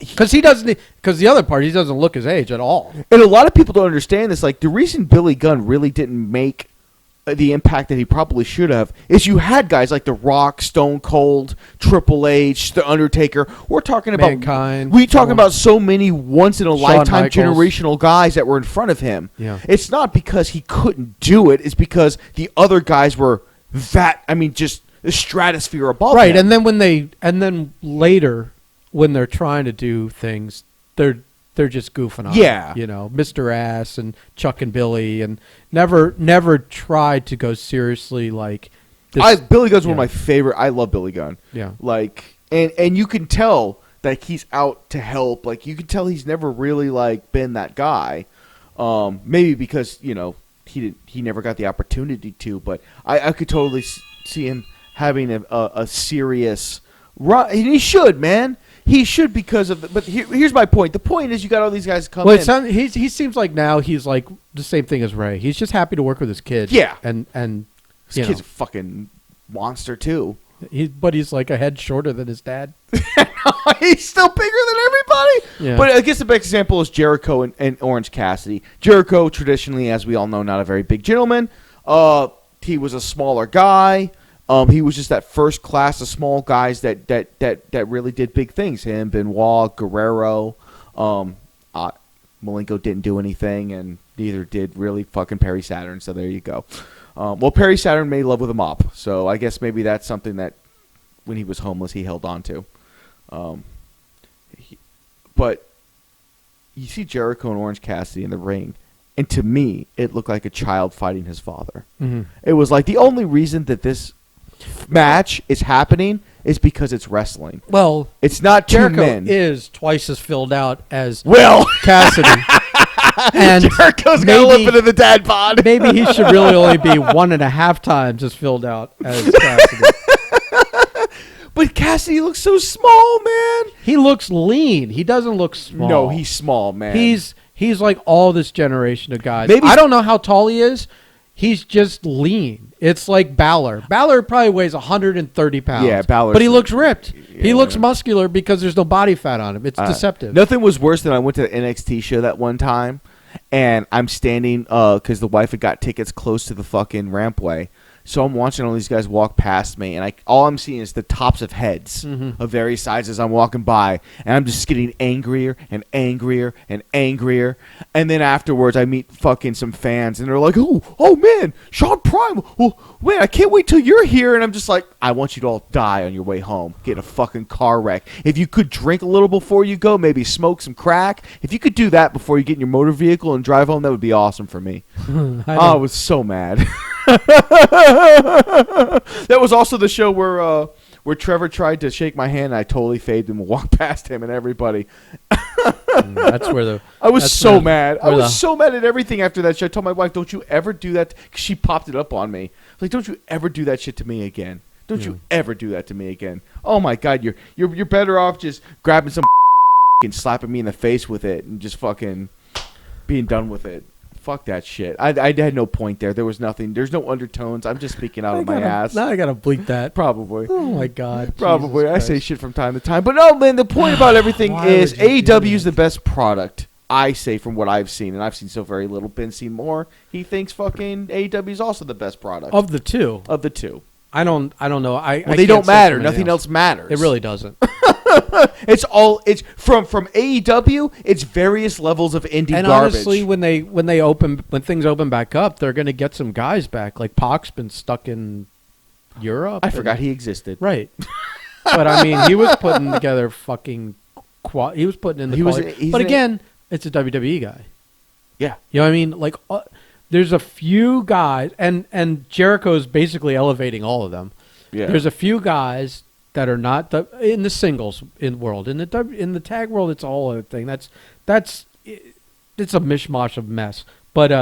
Because the other part, he doesn't look his age at all. And a lot of people don't understand this. Like, the reason Billy Gunn really didn't make the impact that he probably should have is you had guys like The Rock, Stone Cold, Triple H, The Undertaker. We're talking about Mankind. We talking about so many once in a lifetime Michaels. generational guys that were in front of him. Yeah. It's not because he couldn't do it. It's because the other guys were just the stratosphere above right, him. and then later when they're trying to do things, they're just goofing on. Yeah. You know, Mr. Ass and Chuck and Billy, and never tried to go seriously like this. Billy Gunn's one of my favorite. I love Billy Gunn. Yeah. Like, and you can tell that he's out to help. Like, you can tell he's never really like been that guy. Maybe because, you know, he never got the opportunity to, but I could totally see him having a serious run. And he should, man. He should, because of but here's my point. The point is, you got all these guys coming in. He seems like now he's like the same thing as Ray. He's just happy to work with his kid. Yeah. And This kid's a fucking monster too. But he's like a head shorter than his dad. He's still bigger than everybody. Yeah. But I guess the best example is Jericho and Orange Cassidy. Jericho, traditionally, as we all know, not a very big gentleman. He was a smaller guy. He was just that first class of small guys that really did big things. Him, Benoit, Guerrero. Malenko didn't do anything, and neither did really fucking Perry Saturn. So there you go. Well, Perry Saturn made love with a mop, so I guess maybe that's something that when he was homeless he held on to. But you see Jericho and Orange Cassidy in the ring, and to me, it looked like a child fighting his father. Mm-hmm. It was like the only reason that this match is happening is because it's wrestling. Well, it's not two Jericho men. is twice as filled out as Will Cassidy. And Jericho's got a little bit of the dad bod. Maybe he should really only be 1.5 times as filled out as Cassidy. But Cassidy looks so small, man. He looks lean. He doesn't look small. No, he's small, man. He's like all this generation of guys. Maybe I don't know how tall he is. He's just lean. It's like Balor. Balor probably weighs 130 pounds. Yeah, Balor. But he looks ripped. Yeah. He looks muscular because there's no body fat on him. It's deceptive. Nothing was worse than I went to the NXT show that one time, and I'm standing because the wife had got tickets close to the fucking rampway. So I'm watching all these guys walk past me, and all I'm seeing is the tops of heads of various sizes I'm walking by, and I'm just getting angrier and angrier and angrier. And then afterwards, I meet fucking some fans, and they're like, "Oh man, Sean Prime! Oh man, I can't wait till you're here." And I'm just like, "I want you to all die on your way home, get in a fucking car wreck. If you could drink a little before you go, maybe smoke some crack. If you could do that before you get in your motor vehicle and drive home, that would be awesome for me." I was so mad. That was also the show where Trevor tried to shake my hand, and I totally faded him and walked past him and everybody. That's where the I was so mad. I was so mad at everything after that show. I told my wife, "Don't you ever do that," 'cause she popped it up on me. Like, "Don't you ever do that shit to me again. Don't you ever do that to me again." Oh my God, you're better off just grabbing some and slapping me in the face with it and just fucking being done with it. Fuck that shit. I had no point there. There was nothing. There's no undertones. I'm just speaking out of my ass. Now I gotta bleep that. Probably. Oh my God. Probably. I say shit from time to time. But no, man, the point about everything is AEW is the best product, I say, from what I've seen. And I've seen so very little. Ben's seen more. He thinks fucking AEW is also the best product. Of the two. Of the two. I don't know. They don't matter. Nothing else matters. It really doesn't. It's from AEW. It's various levels of indie and garbage. honestly, when things open back up, they're going to get some guys back. Like Pac's been stuck in Europe. I forgot he existed. Right. But I mean, he was putting together fucking. He was putting in the. But again, it's a WWE guy. Yeah. You know what I mean? Like, there's a few guys, and Jericho's basically elevating all of them. Yeah. There's a few guys that are not in the singles world. In the tag world, it's a whole other thing. It's a mishmash of mess. But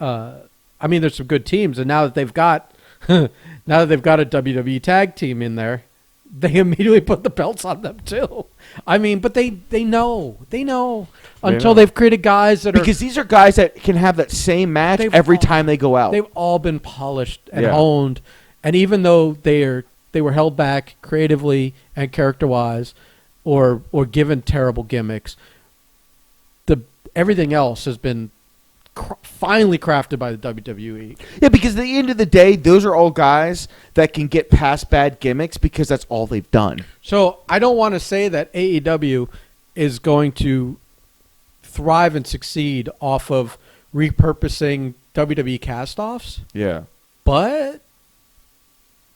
I mean, there's some good teams, and now that they've got a WWE tag team in there, they immediately put the belts on them too. I mean, but they know until they've created guys that because these are guys that can have that same match every time they go out. They've all been polished and honed, and even though they were held back creatively and character-wise, or given terrible gimmicks, everything else has been finally crafted by the WWE. Yeah, because at the end of the day, those are all guys that can get past bad gimmicks because that's all they've done. So I don't want to say that AEW is going to thrive and succeed off of repurposing WWE cast-offs. Yeah. But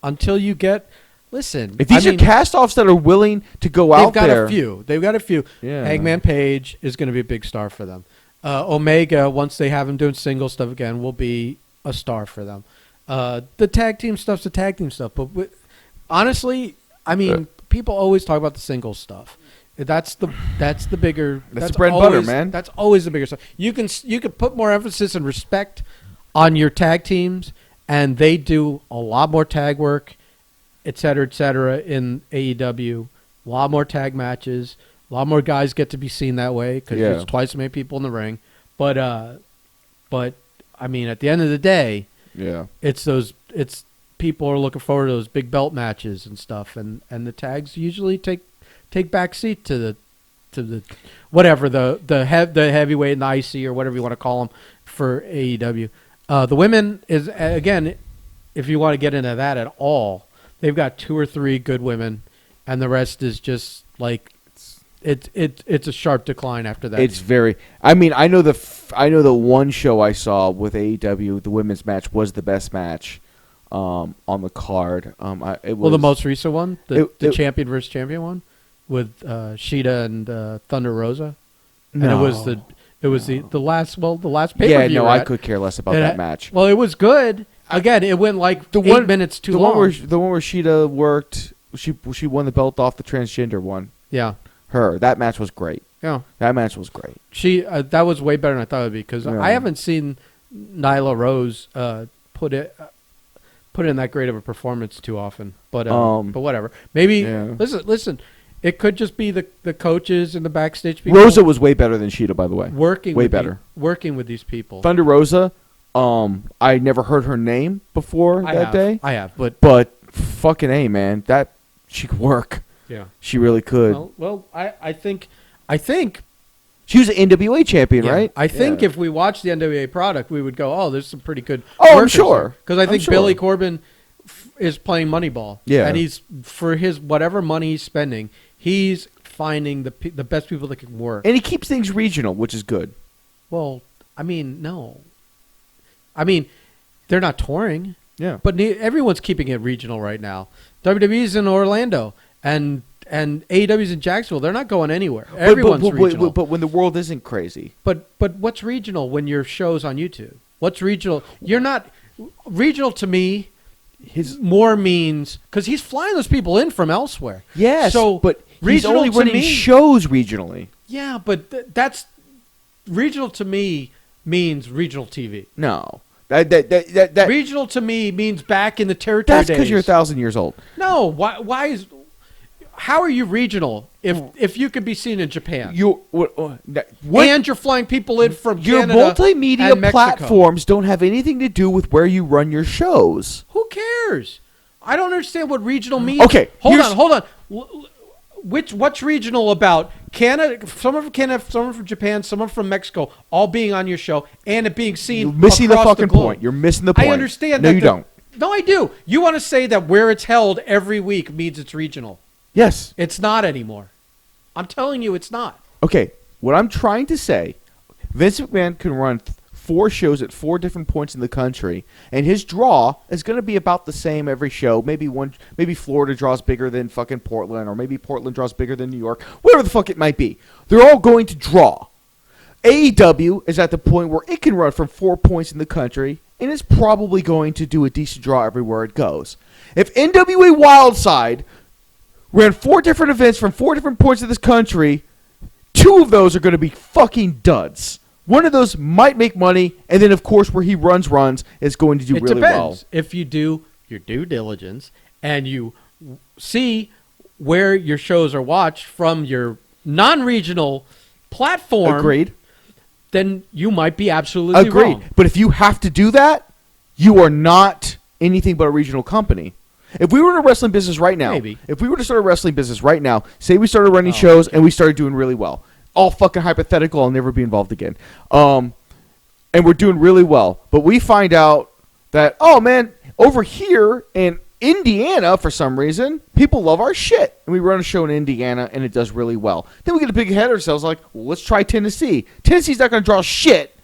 until you get... Listen. If these are cast-offs that are willing to go out there... They've got a few. Yeah. Hangman Page is going to be a big star for them. Omega, once they have him doing single stuff again, will be a star for them. The tag team stuff's the tag team stuff. But honestly, I mean, people always talk about the single stuff. That's the bigger. That's the bread and butter, man. That's always the bigger stuff. You can put more emphasis and respect on your tag teams, and they do a lot more tag work, et cetera, in AEW. A lot more tag matches. A lot more guys get to be seen that way because there's twice as many people in the ring. But I mean, at the end of the day, it's people are looking forward to those big belt matches and stuff, and the tags usually take back seat to the whatever the heavyweight and the IC or whatever you want to call them for AEW. The women is again, if you want to get into that at all, they've got 2 or 3 good women, and the rest is just like it's a sharp decline after that. It's very. I mean, I know the one show I saw with AEW, the women's match was the best match on the card. It was the most recent one, the champion versus champion one, with Sheeta and Thunder Rosa, and it was the last pay-per-view. Yeah, no, I could care less about that match. Well, it was good. Again, it went like 8 minutes too long. The one where Sheeta worked, she won the belt off the transgender one. Yeah. That match was great. Yeah. That match was great. That was way better than I thought it would be, because I haven't seen Nyla Rose put in that great of a performance too often. But whatever. Maybe listen. It could just be the coaches and the backstage people. Rosa was way better than Sheeta, by the way. Working with these people. Thunder Rosa, I never heard her name before that day. I have, but fucking A, man, that she could work. Yeah, she really could. Well, I think she was an NWA champion, right? I think if we watched the NWA product, we would go, "Oh, there's some pretty good." Oh, I'm sure. Because I think Billy Corbin is playing Moneyball. Yeah, and he's for his whatever money he's spending, he's finding the best people that can work, and he keeps things regional, which is good. Well, I mean, no. I mean, they're not touring. Yeah, but everyone's keeping it regional right now. WWE's in Orlando. And AEW's in Jacksonville. They're not going anywhere. Everyone's regional. But when the world isn't crazy. But what's regional when your show's on YouTube? What's regional? You're not regional to me. His more means because he's flying those people in from elsewhere. Yes, so but he's only running shows regionally. Yeah, but that's regional to me means regional TV. No. That regional to me means back in the territory days. That's because you're 1,000 years old. No, why is? How are you regional if you could be seen in Japan? And you're flying people in from Canada. Your multimedia platforms don't have anything to do with where you run your shows. Who cares? I don't understand what regional means. Okay, hold on. What's regional about Canada? Someone from Canada, someone from Japan, someone from Mexico, all being on your show and it being seen. You're missing the fucking point. You're missing the point. I understand. No, you don't. No, I do. You want to say that where it's held every week means it's regional? Yes. It's not anymore. I'm telling you, it's not. Okay, what I'm trying to say, Vince McMahon can run 4 shows at 4 different points in the country, and his draw is going to be about the same every show. Maybe Florida draws bigger than fucking Portland, or maybe Portland draws bigger than New York. Whatever the fuck it might be. They're all going to draw. AEW is at the point where it can run from 4 points in the country, and it's probably going to do a decent draw everywhere it goes. If NWA Wildside ran 4 different events from 4 different points of this country, 2 of those are going to be fucking duds. One of those might make money, and then, of course, where he runs is going to do really well. It depends. If you do your due diligence and you see where your shows are watched from your non-regional platform, agreed, then you might be absolutely wrong. But if you have to do that, you are not anything but a regional company. If we were in a wrestling business right now, if we were to start a wrestling business right now, say we started running shows and we started doing really well, all fucking hypothetical, I'll never be involved again, and we're doing really well, but we find out that, oh man, over here in Indiana, for some reason, people love our shit, and we run a show in Indiana and it does really well. Then we get a big head ourselves like, well, let's try Tennessee. Tennessee's not going to draw shit.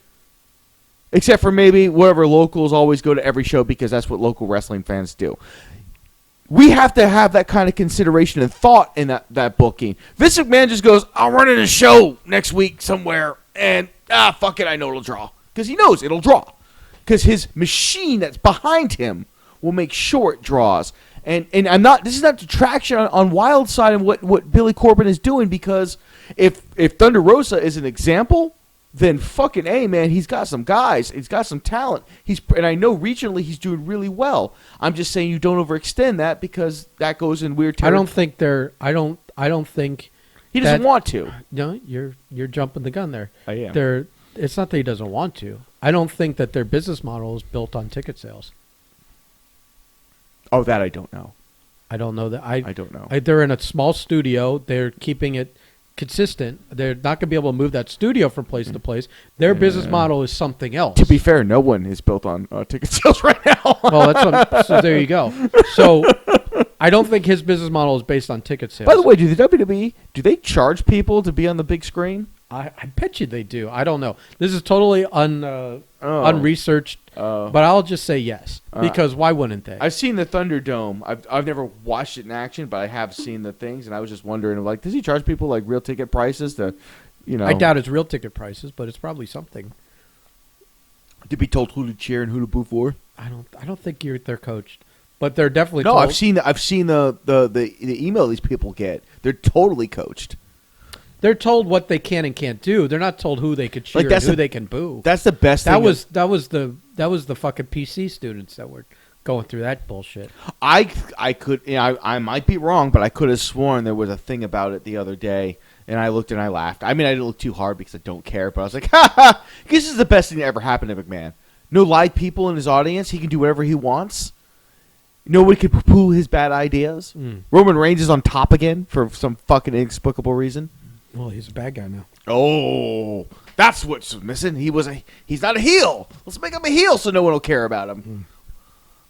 Except for maybe whatever locals always go to every show because that's what local wrestling fans do. We have to have that kind of consideration and thought in that booking. Vince McMahon just goes, I'll run in a show next week somewhere, and fuck it, I know it'll draw. Because he knows it'll draw. Because his machine that's behind him will make sure it draws. And this is not detraction on Wildside and what Billy Corbin is doing, because if Thunder Rosa is an example, then fucking A, man, he's got some guys. He's got some talent. And I know regionally he's doing really well. I'm just saying you don't overextend that because that goes in weird territory. I don't think he doesn't want to. No, you're jumping the gun there. I am. It's not that he doesn't want to. I don't think that their business model is built on ticket sales. Oh, that I don't know. I don't know that. I don't know. They're in a small studio. They're keeping it consistent. They're not going to be able to move that studio from place to place. Their business model is something else. To be fair, no one is built on ticket sales right now. Well, so there you go. So I don't think his business model is based on ticket sales. By the way, do the WWE, do they charge people to be on the big screen? I bet you they do. I don't know. This is totally unresearched, but I'll just say yes, because why wouldn't they? I've seen the Thunderdome. I've never watched it in action, but I have seen the things, and I was just wondering, like, does he charge people like real ticket prices to, you know? I doubt it's real ticket prices, but it's probably something. To be told who to cheer and who to boo for. I don't think they're coached, but they're definitely. No, told. I've seen the email these people get. They're totally coached. They're told what they can and can't do. They're not told who they could cheer and who they can boo. That's the best thing. That was the fucking PC students that were going through that bullshit. I could, you know, I might be wrong, but I could have sworn there was a thing about it the other day, and I looked and I laughed. I mean, I didn't look too hard because I don't care, but I was like, ha ha! This is the best thing that ever happened to McMahon. No live people in his audience. He can do whatever he wants. Nobody can poo-poo his bad ideas. Roman Reigns is on top again for some fucking inexplicable reason. Well, he's a bad guy now. Oh, that's what's missing. He's not a heel. Let's make him a heel so no one will care about him.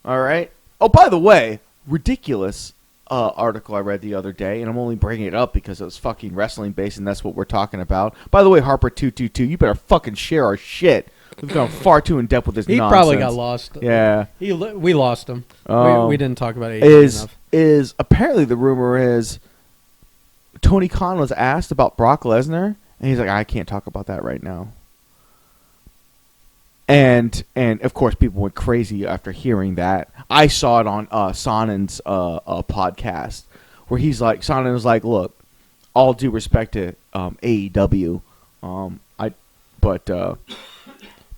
All right. Oh, by the way, ridiculous article I read the other day, and I'm only bringing it up because it was fucking wrestling based, and that's what we're talking about. By the way, Harper222, you better fucking share our shit. We've gone far too in depth with this nonsense. He probably got lost. Yeah. We lost him. We didn't talk about it enough. Apparently the rumor is Tony Khan was asked about Brock Lesnar, and he's like, I can't talk about that right now. And of course, people went crazy after hearing that. I saw it on Sonnen's podcast, where Sonnen was like, look, all due respect to AEW,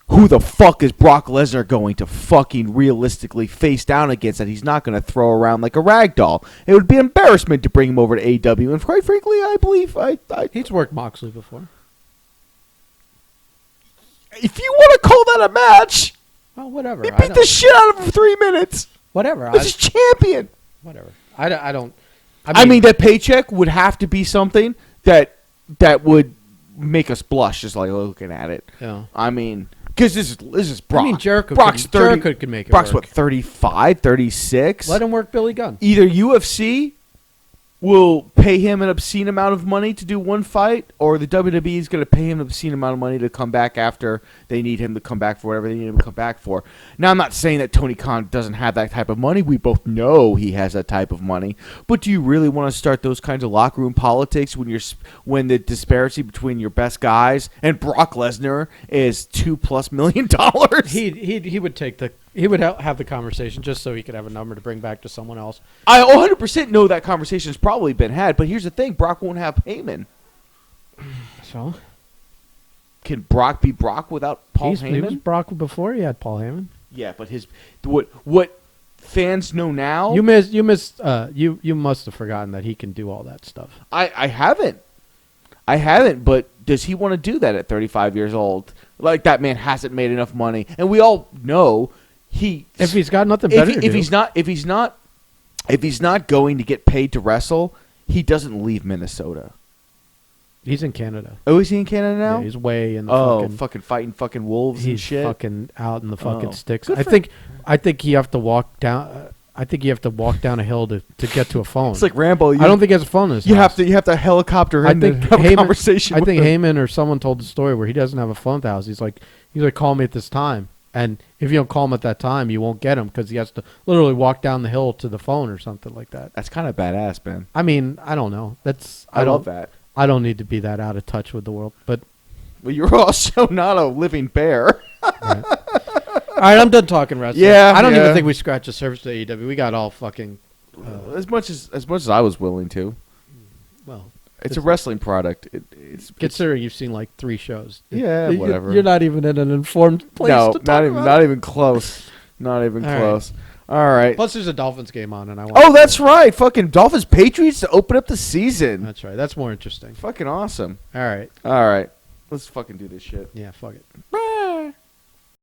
who the fuck is Brock Lesnar going to fucking realistically face down against that he's not going to throw around like a rag doll? It would be an embarrassment to bring him over to AEW, and quite frankly, I believe he's worked Moxley before. If you want to call that a match, well, whatever. He beat the shit out of him for 3 minutes. Whatever. This is champion. Whatever. I don't. I mean, that paycheck would have to be something that would make us blush just like looking at it. Yeah. I mean, because this is Brock. I mean, Jericho could make it Brock's work. what, 35, 36? Let him work Billy Gunn. Either UFC will pay him an obscene amount of money to do one fight, or the WWE is going to pay him an obscene amount of money to come back after they need him to come back for whatever they need him to come back for. Now, I'm not saying that Tony Khan doesn't have that type of money. We both know he has that type of money. But do you really want to start those kinds of locker room politics when the disparity between your best guys and Brock Lesnar is $2+ million? He would take the. He would have the conversation just so he could have a number to bring back to someone else. I 100% know that conversation has probably been had, but here's the thing. Brock won't have Heyman. So? Can Brock be Brock without Paul Heyman? He was Brock before he had Paul Heyman. Yeah, but what fans know now... You must have forgotten that he can do all that stuff. I haven't. But does he want to do that at 35 years old? Like, that man hasn't made enough money. And we all know... If he's got nothing better to do. If he's not going to get paid to wrestle, he doesn't leave Minnesota. He's in Canada. Oh, is he in Canada now? Yeah, he's way in the fucking fighting fucking wolves and shit. He's fucking out in the fucking sticks. I think you have to walk down. I think you have to walk down a hill to get to a phone. It's like Rambo. I don't think he has a phone in his house. You have to helicopter in to have a conversation. I think Heyman or someone told the story where he doesn't have a phone at the house. He's like, call me at this time. And if you don't call him at that time, you won't get him because he has to literally walk down the hill to the phone or something like that. That's kind of badass, man. I mean, I don't know. I love that. I don't need to be that out of touch with the world. But well, you're also not a living bear. Right. All right, I'm done talking wrestling. Yeah, I don't even think we scratched the surface of AEW. We got all fucking as much as I was willing to. Well, it's a wrestling product. Considering you've seen like 3 shows. Yeah, whatever. You're not even in an informed place. To talk about not even close. Not even close. All right. Plus, there's a Dolphins game on, and I want. Oh, that's right. Fucking Dolphins Patriots to open up the season. That's right. That's more interesting. Fucking awesome. All right. Let's fucking do this shit. Yeah. Fuck it.